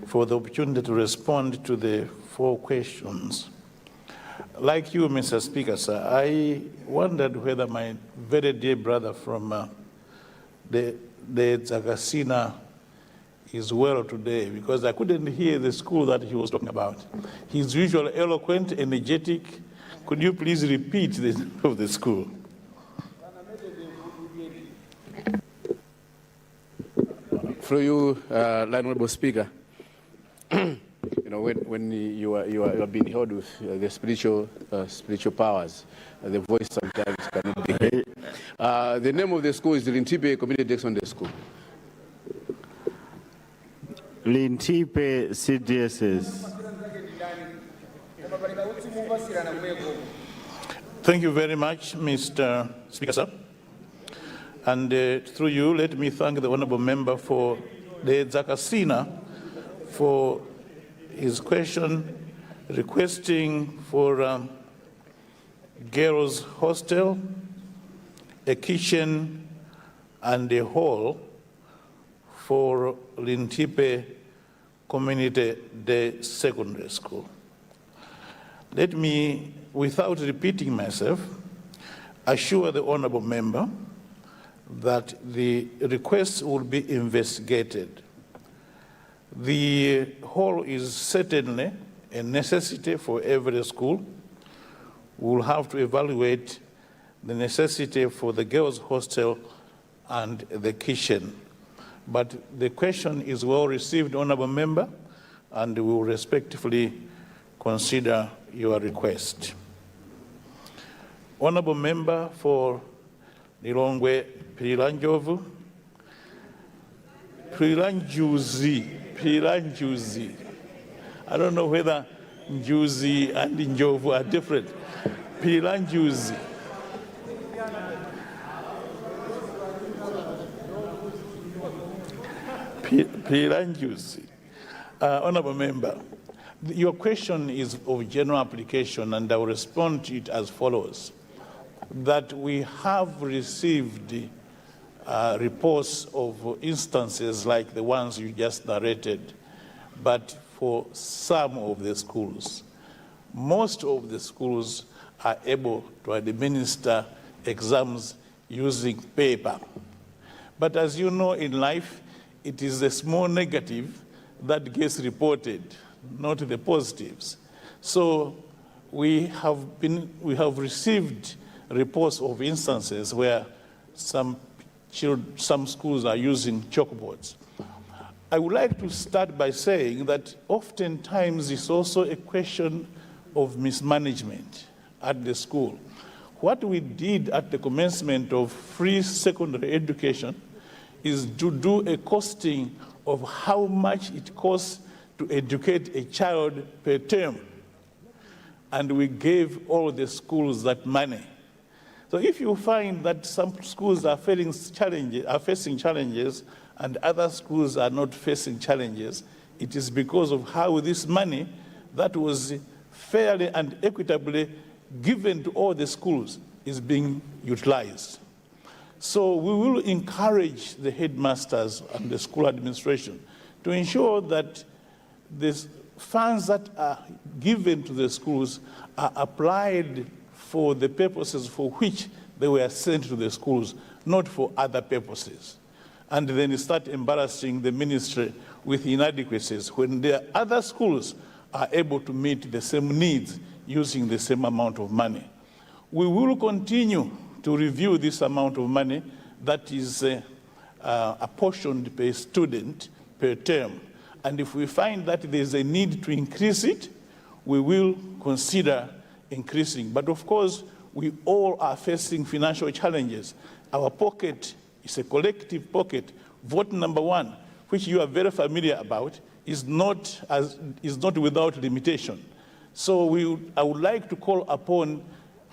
for the opportunity to respond to the 4 questions. Like you, Mr. Speaker, sir, I wondered whether my very dear brother from the Zagasina is well today, because I couldn't hear the school that he was talking about. He's usually eloquent, energetic. Could you please repeat the name of the school? Through you, Honorable Speaker, you know, when you are being held with the spiritual powers, the voice sometimes cannot be heard. The name of the school is the Luntha Community Sunday School. Luntha CDSS. Thank you very much, Mr. Speaker, sir. And through you, let me thank the honorable member for the Zakasina for his question requesting for girls' hostel, a kitchen, and a hall for Luntha Community Day Secondary School. Let me, without repeating myself, assure the honorable member that the request will be investigated. The hall is certainly a necessity for every school. We'll have to evaluate the necessity for the girls' hostel and the kitchen. But the question is well received, honorable member, and we will respectfully consider your request. Honorable member for Nilongwe Pilanjovu, Pilanjuzi. I don't know whether Njuzi and Njovu are different. Pilanjuzi. Pirangius. Honorable Member, your question is of general application, and I will respond to it as follows. That we have received reports of instances like the ones you just narrated, but for some of the schools. Most of the schools are able to administer exams using paper. But as you know, in life, it is the small negative that gets reported, not the positives. So we have received reports of instances where some schools are using chalkboards. I would like to start by saying that oftentimes it's also a question of mismanagement at the school. What we did at the commencement of free secondary education is to do a costing of how much it costs to educate a child per term. And we gave all the schools that money. So if you find that some schools are facing challenges and other schools are not facing challenges, it is because of how this money that was fairly and equitably given to all the schools is being utilized. So we will encourage the headmasters and the school administration to ensure that the funds that are given to the schools are applied for the purposes for which they were sent to the schools, not for other purposes. And then start embarrassing the ministry with inadequacies when their other schools are able to meet the same needs using the same amount of money. We will continue to review this amount of money that is apportioned per student per term. And if we find that there's a need to increase it, we will consider increasing. But of course, we all are facing financial challenges. Our pocket is a collective pocket. Vote number one, which you are very familiar about, is not without limitation. So I would like to call upon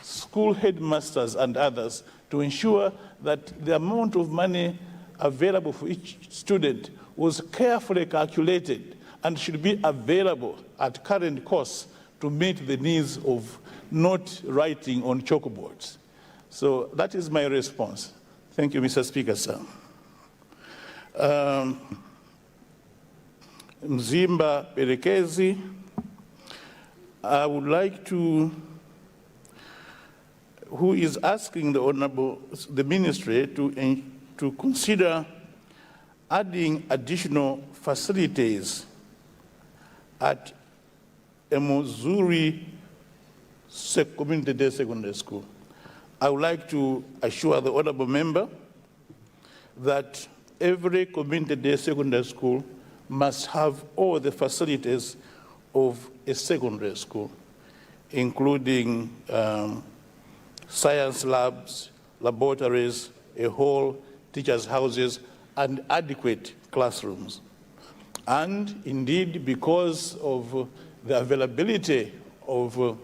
school headmasters and others to ensure that the amount of money available for each student was carefully calculated and should be available at current costs to meet the needs of not writing on chalkboards. So that is my response. Thank you, Mr. Speaker, sir. Mzimba Perekezi, I would like to, who is asking the ministry to consider adding additional facilities at Emozuri Community Day Secondary School. I would like to assure the honorable member that every community day secondary school must have all the facilities of a secondary school, including science labs, laboratories, a hall, teachers' houses, and adequate classrooms. And indeed, because of the availability of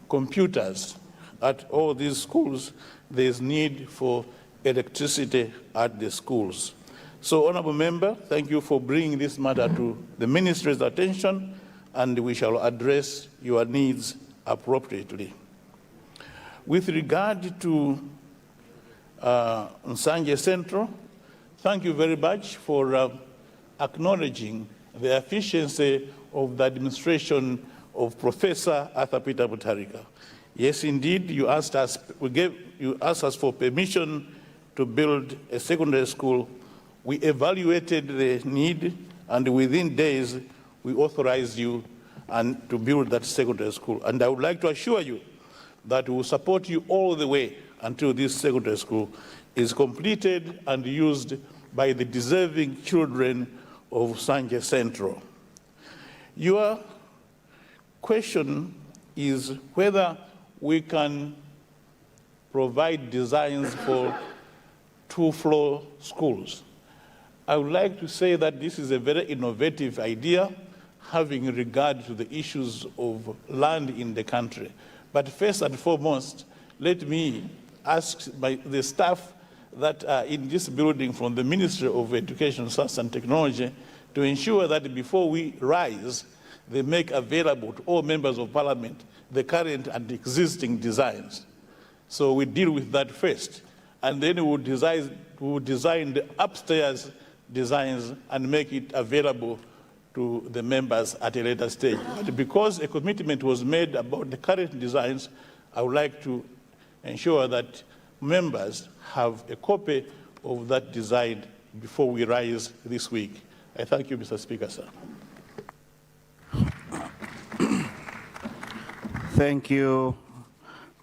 computers at all these schools, there is need for electricity at the schools. So, honorable member, thank you for bringing this matter to the ministry's attention, and we shall address your needs appropriately. With regard to Nsanje Central, thank you very much for acknowledging the efficiency of the administration of Professor Arthur Peter Mutharika. Yes, indeed, you asked us for permission to build a secondary school. We evaluated the need, and within days, we authorized you to build that secondary school. And I would like to assure you that we will support you all the way until this secondary school is completed and used by the deserving children of Nsanje Central. Your question is whether we can provide designs for two-floor schools. I would like to say that this is a very innovative idea, having regard to the issues of land in the country. But first and foremost, let me ask the staff that are in this building from the Ministry of Education, Science and Technology to ensure that before we rise, they make available to all members of parliament the current and existing designs. So we deal with that first, and then we will design the upstairs designs and make it available to the members at a later stage. But because a commitment was made about the current designs, I would like to ensure that members have a copy of that design before we rise this week. I thank you, Mr. Speaker, sir. Thank you,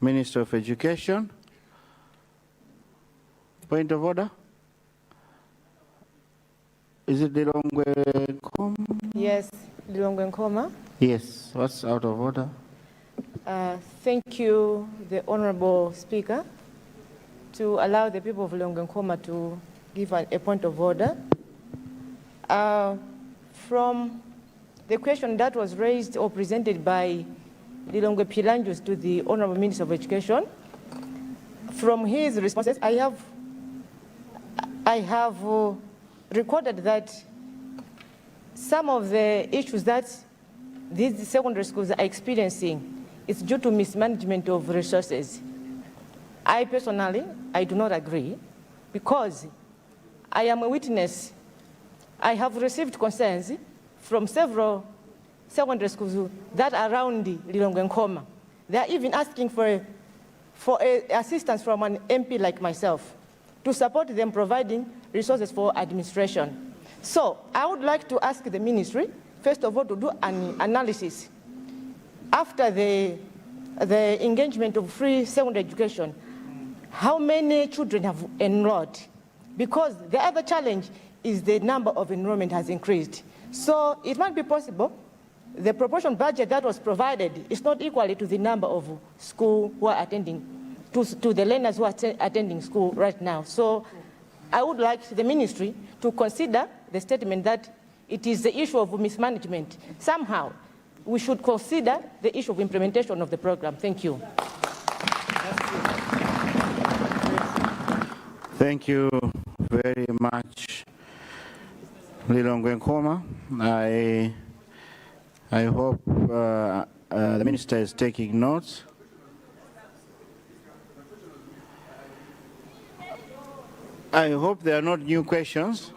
Minister of Education. Point of order? Is it Lilongwe Nkoma? Yes, Lilongwe Nkoma. Yes, what's out of order? Thank you, the Honorable Speaker, to allow the people of Lilongwe Nkoma to give a point of order. From the question that was raised or presented by Lilongwe Pilanjus to the Honorable Minister of Education, from his responses, I have recorded that some of the issues that these secondary schools are experiencing is due to mismanagement of resources. I personally, I do not agree, because I am a witness. I have received concerns from several secondary schools that are around Lilongwe Nkoma. They are even asking for assistance from an MP like myself to support them providing resources for administration. So I would like to ask the ministry, first of all, to do an analysis. After the engagement of free secondary education, how many children have enrolled? Because the other challenge is the number of enrollment has increased. So it might be possible the proportion budget that was provided is not equal to the number of school who are attending, to the learners who are attending school right now. So I would like the ministry to consider the statement that it is the issue of mismanagement. Somehow, we should consider the issue of implementation of the program. Thank you. Thank you very much, Lilongwe Nkoma. I hope the minister is taking notes. I hope there are not new questions.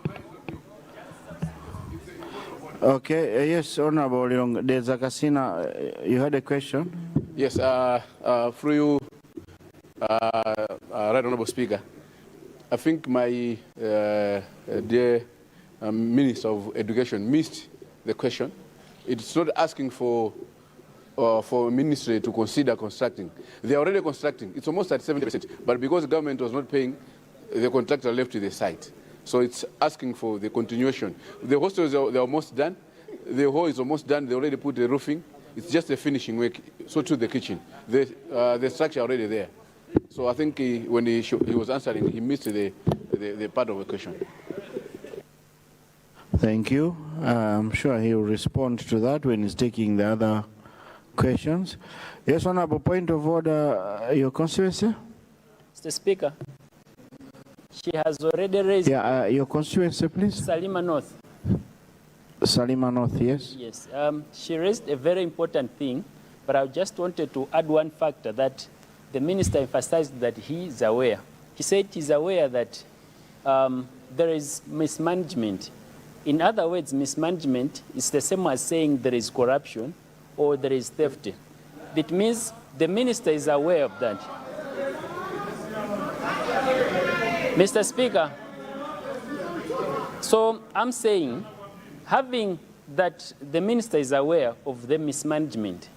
Okay, yes, Honorable Lilongwe Zakasina, you had a question? Yes, through you, Right Honorable Speaker. I think my dear Minister of Education missed the question. It's not asking for ministry to consider constructing. They are already constructing. It's almost at 70%. But because the government was not paying, the contractor left to the site. So it's asking for the continuation. The hostels, they're almost done. The hall is almost done. They already put the roofing. It's just the finishing work. So to the kitchen. The structure already there. So I think when he was answering, he missed the part of the question. Thank you. I'm sure he will respond to that when he's taking the other questions. Yes, Honorable, point of order, your constituency? Mr. Speaker, she has already raised... Yeah, your constituency, please. Salima North. Salima North, yes. Yes, she raised a very important thing, but I just wanted to add one factor that the minister emphasized that he is aware. He said he's aware that there is mismanagement. In other words, mismanagement is the same as saying there is corruption or there is theft. It means the minister is aware of that. Mr. Speaker, so I'm saying, having that the minister is aware of the mismanagement,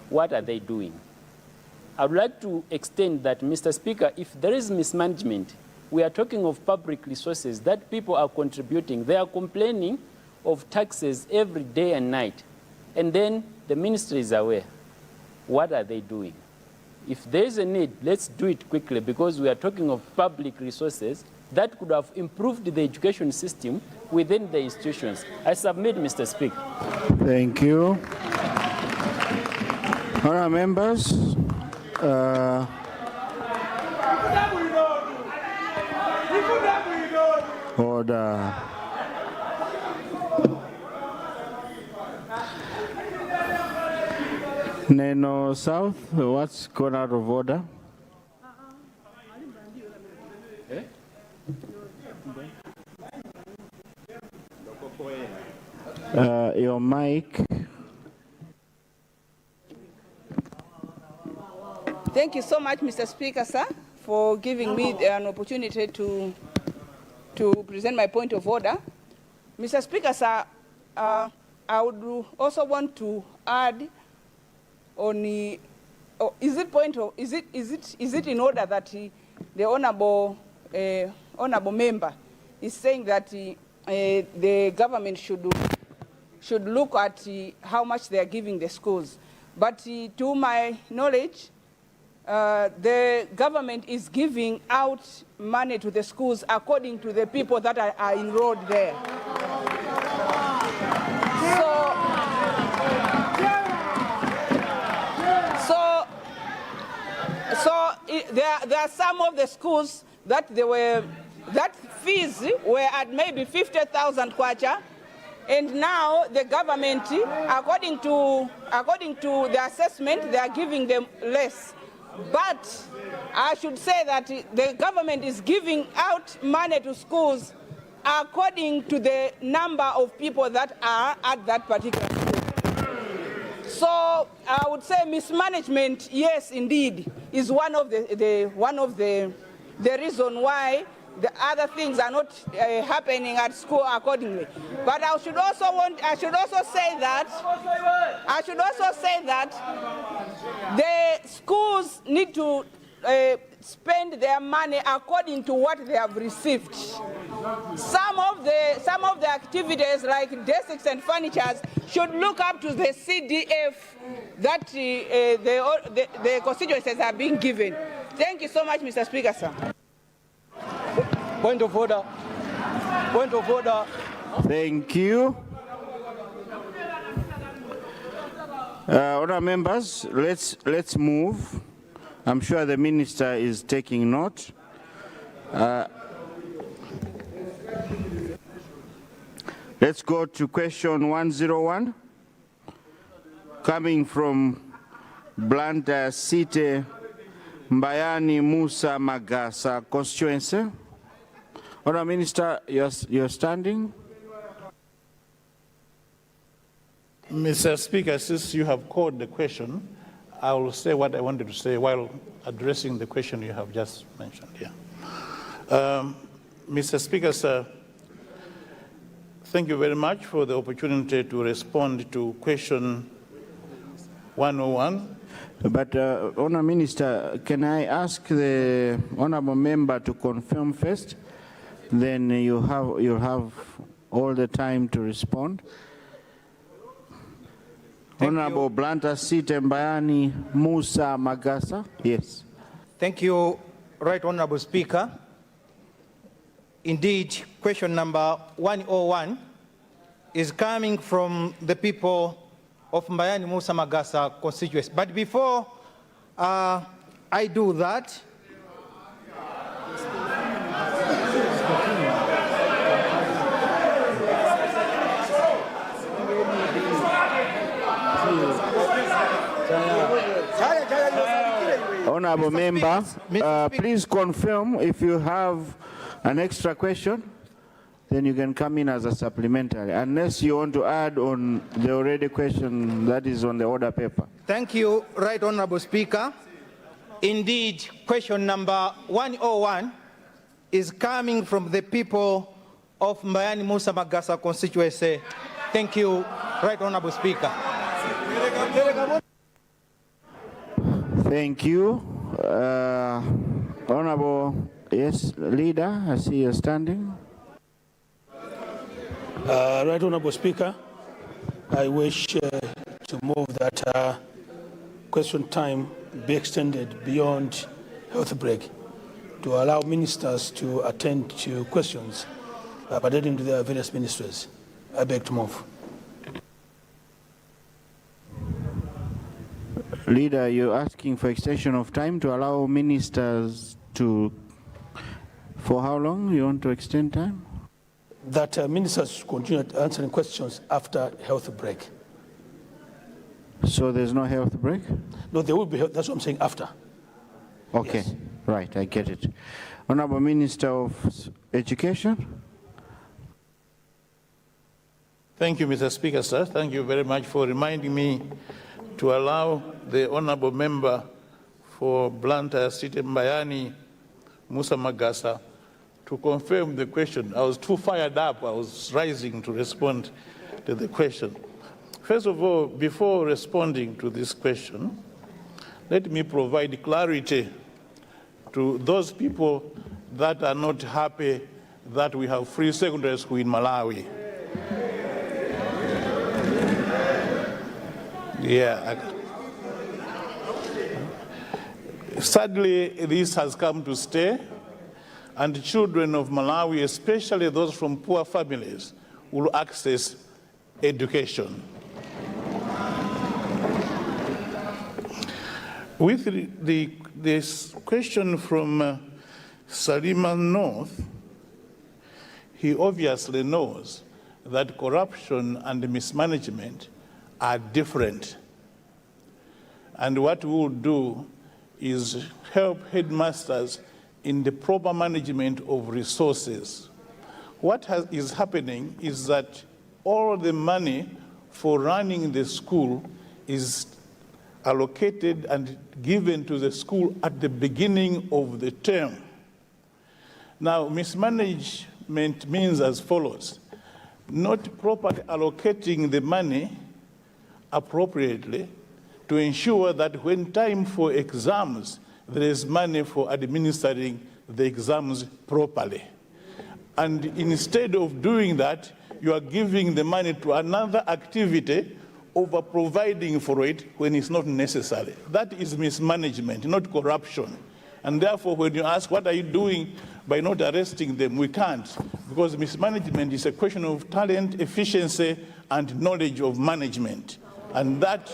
what are they doing? I would like to extend that, Mr. Speaker, if there is mismanagement, we are talking of public resources that people are contributing. They are complaining of taxes every day and night. And then the ministry is aware. What are they doing? If there is a need, let's do it quickly, because we are talking of public resources that could have improved the education system within the institutions. I submit, Mr. Speaker. Thank you. Honourable members, Order. Neno South, what's gone out of order? Your mic. Thank you so much, Mr. Speaker, sir, for giving me an opportunity to present my point of order. Mr. Speaker, sir, I would also want to add on is it in order that the honourable member is saying that the government should look at how much they are giving the schools, but to my knowledge, the government is giving out money to the schools according to the people that are enrolled there. So there are some of the schools that fees were at maybe 50,000 kwacha, and now the government, according to the assessment, they are giving them less. But I should say that the government is giving out money to schools according to the number of people that are at that particular school. So I would say mismanagement, yes, indeed, is one of the reason why the other things are not happening at school accordingly. But I should also say that the schools need to spend their money according to what they have received. Some of the activities like desks and furnitures should look up to the CDF that the constituencies are being given. Thank you so much, Mr. Speaker, sir. Point of order. Point of order. Thank you. Honourable members, let's move. I'm sure the minister is taking note. Let's go to question 101, coming from Luntha City, Mbayani Musa Magasa constituency. Honourable Minister, you're standing. Mr. Speaker, since you have called the question, I will say what I wanted to say while addressing the question you have just mentioned here. Mr. Speaker, sir, thank you very much for the opportunity to respond to question 101. But, Honourable Minister, can I ask the honourable member to confirm first? Then you'll have all the time to respond. Honourable Luntha City Mbayani Musa Magasa. Yes. Thank you, Right Honourable Speaker. Indeed, question number 101 is coming from the people of Mbayani Musa Magasa constituency. But before I do that, Honourable member, please confirm if you have an extra question, then you can come in as a supplementary, unless you want to add on the already question that is on the order paper. Thank you, Right Honourable Speaker. Indeed, question number 101 is coming from the people of Mbayani Musa Magasa constituency. Thank you, Right Honourable Speaker. Thank you. Honourable, yes, leader, I see you standing. Right Honourable Speaker, I wish to move that question time be extended beyond health break to allow ministers to attend to questions pertaining to their various ministries. I beg to move. Leader, you're asking for extension of time to allow ministers to For how long you want to extend time? That ministers continue answering questions after health break. So there's no health break? No, there will be, that's what I'm saying, after. Okay, Yes. Right, I get it. Honorable Minister of Education. Thank you, Mr. Speaker, sir. Thank you very much for reminding me to allow the honorable member for Luntha City Mbayani, Musa Magasa, to confirm the question. I was too fired up. I was rising to respond to the question. First of all, before responding to this question, let me provide clarity to those people that are not happy that we have free secondary school in Malawi. Yeah. Sadly, this has come to stay, and children of Malawi, especially those from poor families, will access education. With this question from Salima North, he obviously knows that corruption and mismanagement are different. And what we will do is help headmasters in the proper management of resources. What is happening is that all the money for running the school is allocated and given to the school at the beginning of the term. Now, mismanagement means as follows: not properly allocating the money appropriately to ensure that when time for exams, there is money for administering the exams properly. And instead of doing that, you are giving the money to another activity over providing for it when it's not necessary. That is mismanagement, not corruption. And therefore, when you ask, what are you doing by not arresting them? We can't, because mismanagement is a question of talent, efficiency, and knowledge of management. And that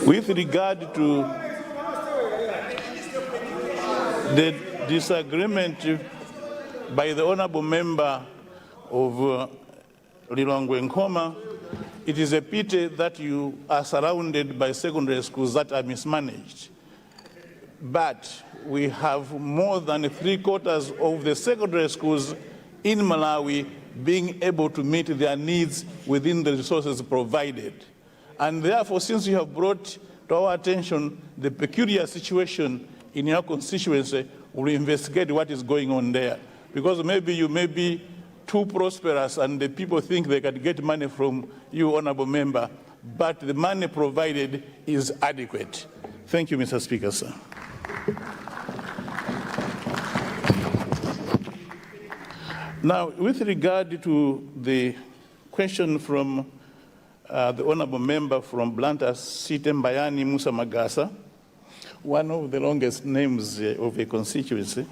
with regard to the disagreement by the honorable member of Lilongwe Nkoma, it is a pity that you are surrounded by secondary schools that are mismanaged. But we have more than 3/4 of the secondary schools in Malawi being able to meet their needs within the resources provided. And therefore, since you have brought to our attention the peculiar situation in your constituency, we'll investigate what is going on there. Because maybe you may be too prosperous and the people think they can get money from you, honorable member, but the money provided is adequate. Thank you, Mr. Speaker, sir. Now, with regard to the question from the honorable member from Luntha City Mbayani, Musa Magasa, one of the longest names of a constituency,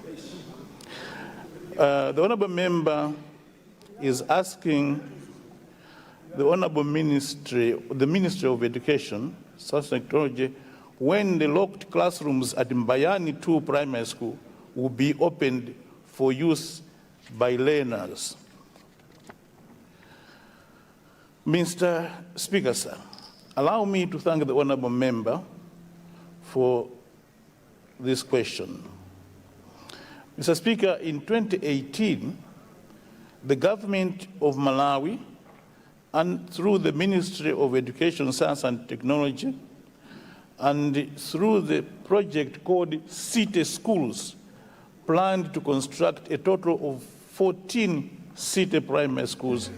the honorable member is asking the honorable ministry, the Ministry of Education, Science and Technology, when the locked classrooms at Mbayani 2 Primary School will be opened for use by learners. Mr. Speaker, sir, allow me to thank the honorable member for this question. Mr. Speaker, in 2018, the government of Malawi, and through the Ministry of Education, Science and Technology, and through the project called City Schools, planned to construct a total of 14 city primary schools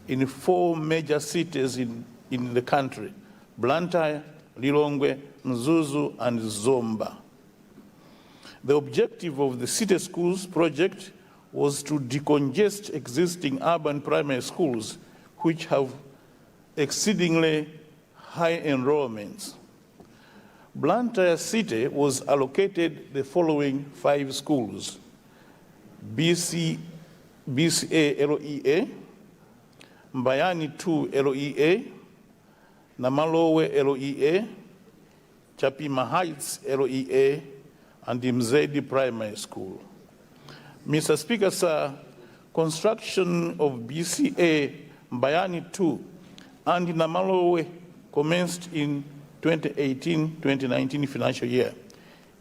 in 4 major cities in the country: Blantyre, Lilongwe, Mzuzu, and Zomba. The objective of the City Schools project was to decongest existing urban primary schools, which have exceedingly high enrollments. Blantyre City was allocated the following 5 schools: BCA LEA, Mbayani 2 LEA, Namalowe LEA, Chapima Heights LEA, and Mzedi Primary School. Mr. Speaker, sir, construction of BCA Mbayani 2 and Namalowe commenced in 2018-2019 financial year.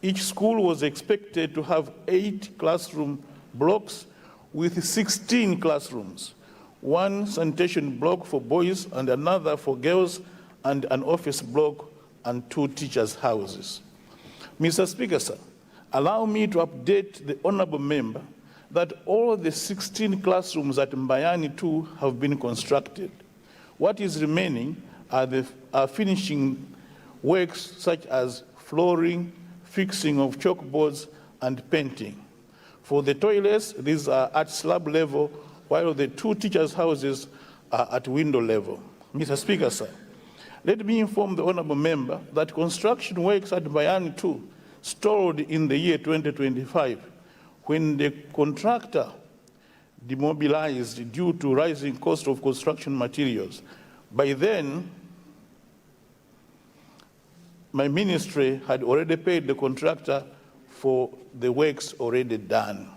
Each school was expected to have 8 classroom blocks with 16 classrooms, 1 sanitation block for boys and another for girls, and an office block and 2 teachers' houses. Mr. Speaker, sir, allow me to update the honorable member that all the 16 classrooms at Mbayani 2 have been constructed. What is remaining are finishing works such as flooring, fixing of chalkboards, and painting. For the toilets, these are at slab level, while the 2 teachers' houses are at window level. Mr. Speaker, sir, let me inform the honorable member that construction works at Mbayani 2 stalled in the year 2025 when the contractor demobilized due to rising cost of construction materials. By then, my ministry had already paid the contractor for the works already done.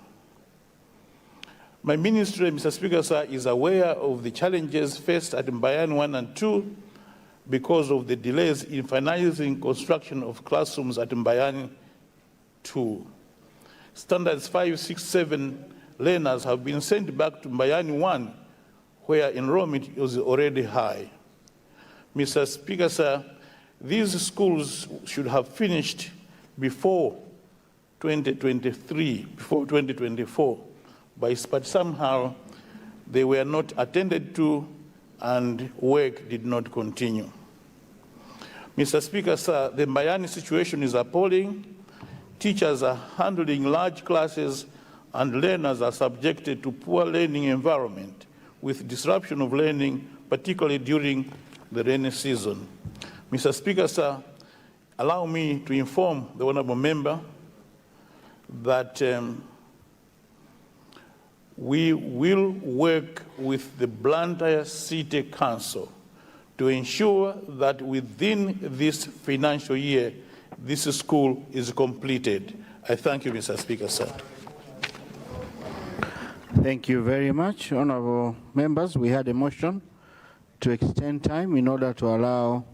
My ministry, Mr. Speaker, sir, is aware of the challenges faced at Mbayani 1 and 2 because of the delays in finalizing construction of classrooms at Mbayani 2. Standards 5, 6, 7 learners have been sent back to Mbayani 1, where enrollment was already high. Mr. Speaker, sir, these schools should have finished before 2023, before 2024, but somehow they were not attended to and work did not continue. Mr. Speaker, sir, the Mbayani situation is appalling. Teachers are handling large classes and learners are subjected to poor learning environment with disruption of learning, particularly during the rainy season. Mr. Speaker, sir, allow me to inform the honorable member that we will work with the Luntha City Council to ensure that within this financial year, this school is completed. I thank you, Mr. Speaker, sir. Thank you very much, honorable members. We had a motion to extend time in order to allow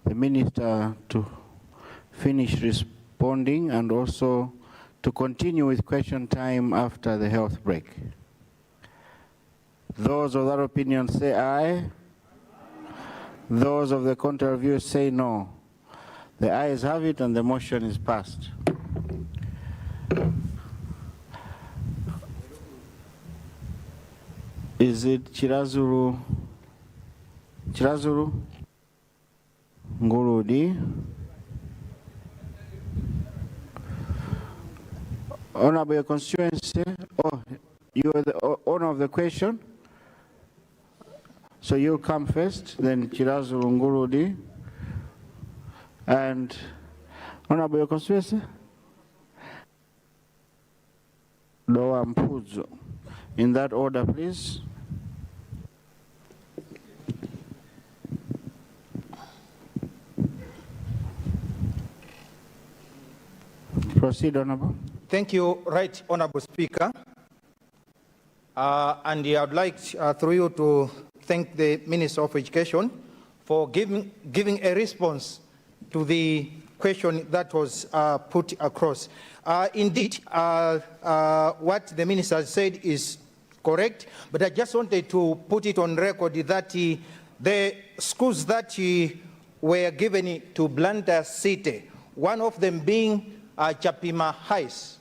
the minister to finish responding and also to continue with question time after the health break. Those of that opinion say aye. Those of the contrary view say no. The ayes have it and the motion is passed. Is it Chirazuru Ngurudi? Honorable, your constituency, you are the owner of the question. So you'll come first, then Chirazuru Ngurudi. And honorable, your constituency? Doa Mpuzo. In that order, please. Proceed, honorable. Thank you, Right Honorable Speaker. And I would like through you to thank the Minister of Education for giving a response to the question that was put across. Indeed, what the Minister said is correct, but I just wanted to put it on record that the schools that were given to Luntha City, one of them being Chapima Heights,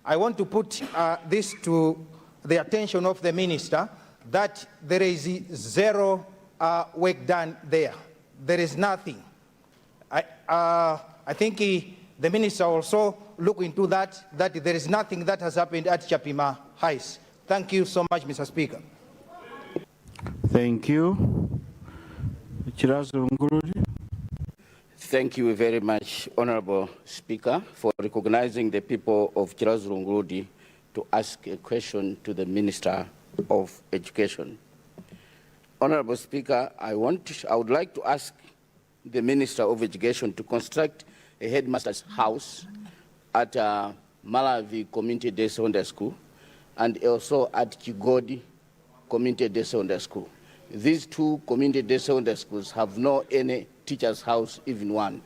I want to put this to the attention of the Minister that there is zero work done there. There is nothing. I think the Minister also look into that there is nothing that has happened at Chapima Heights. Thank you so much, Mr. Speaker. Thank you. Thank you very much, Honorable Speaker, for recognizing the people of Chirazurungurudi to ask a question to the Minister of Education. Honorable Speaker, I would like to ask the Minister of Education to construct a headmaster's house at Malawi Community Day Secondary School and also at Kigodi Community Day Secondary School. These two community day secondary schools have no any teacher's house, even one.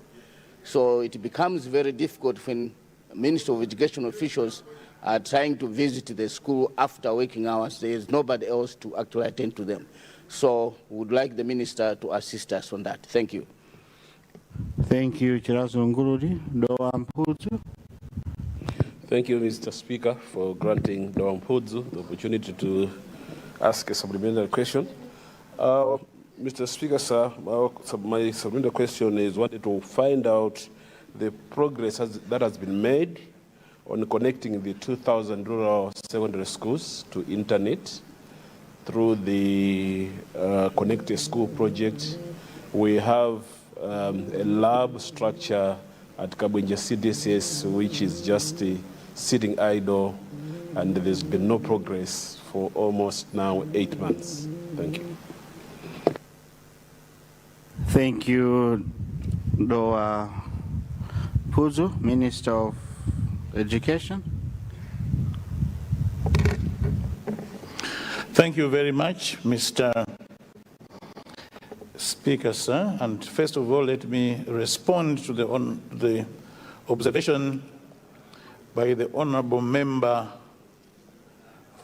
So it becomes very difficult when Minister of Education officials are trying to visit the school after working hours. There is nobody else to actually attend to them. So we would like the minister to assist us on that. Thank you. Thank you, Chirazungu Ngurudi. Doa Mphuzu. Thank you, Mr. Speaker, for granting Doa Mphuzu the opportunity to ask a supplementary question. Mr. Speaker, sir, my supplementary question is wanted to find out the progress that has been made on connecting the 2,000 rural secondary schools to internet through the Connect a School project. We have a lab structure at Kabwenja CDCS, which is just sitting idle, and there's been no progress for almost now 8 months. Thank you. Thank you, Doa Mphuzu, Minister of Education. Thank you very much, Mr. Speaker, sir. And first of all, let me respond to the observation by the Honorable Member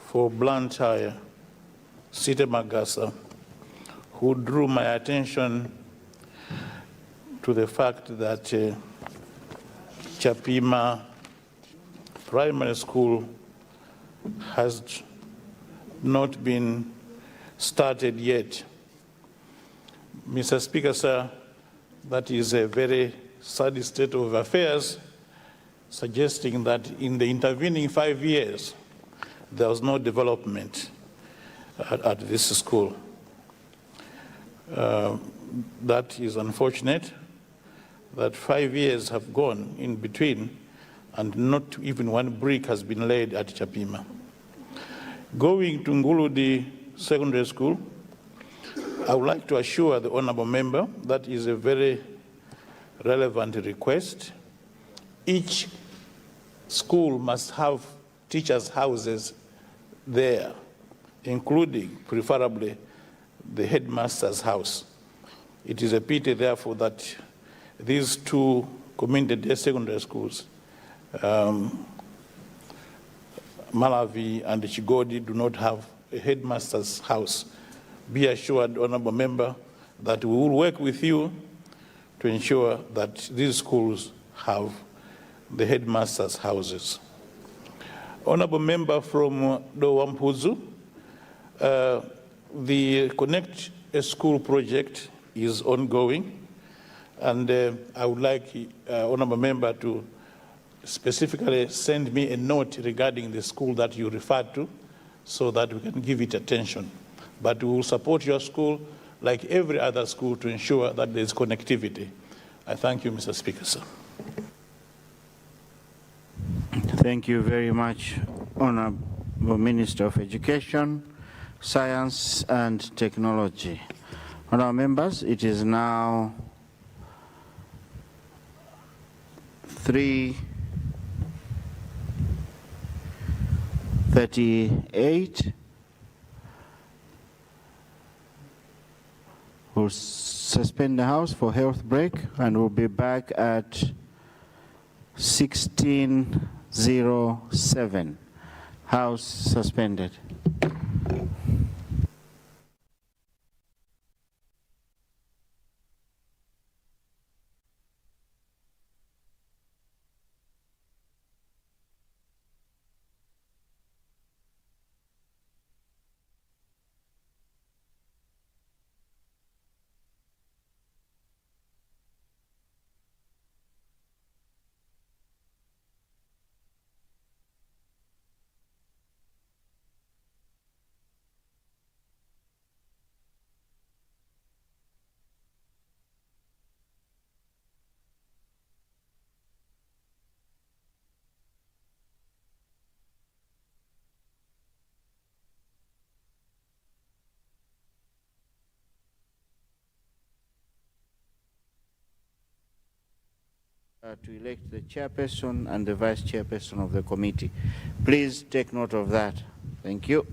for Blantyre, Sita Magasa, who drew my attention to the fact that Chapima Primary School has not been started yet. Mr. Speaker, sir, that is a very sad state of affairs, suggesting that in the intervening 5 years, there was no development at this school. That is unfortunate that 5 years have gone in between and not even one brick has been laid at Chapima. Going to Nguludi Secondary School, I would like to assure the honorable member that is a very relevant request. Each school must have teachers' houses there, including, preferably, the headmaster's house. It is a pity, therefore, that these two community day secondary schools, Malawi and Chigodi, do not have a headmaster's house. Be assured, honorable member, that we will work with you to ensure that these schools have the headmaster's houses. Honorable member from Doa Mphuzu, the Connect a School project is ongoing, and I would like honorable member to specifically send me a note regarding the school that you referred to so that we can give it attention. But we will support your school like every other school to ensure that there is connectivity. I thank you, Mr. Speaker, sir. Thank you very much, Honorable Minister of Education, Science and Technology. Honorable members, it is now 3:38. We'll suspend the House for health break and we'll be back at 16:07. House suspended. To elect the chairperson and the vice chairperson of the committee. Please take note of that. Thank you.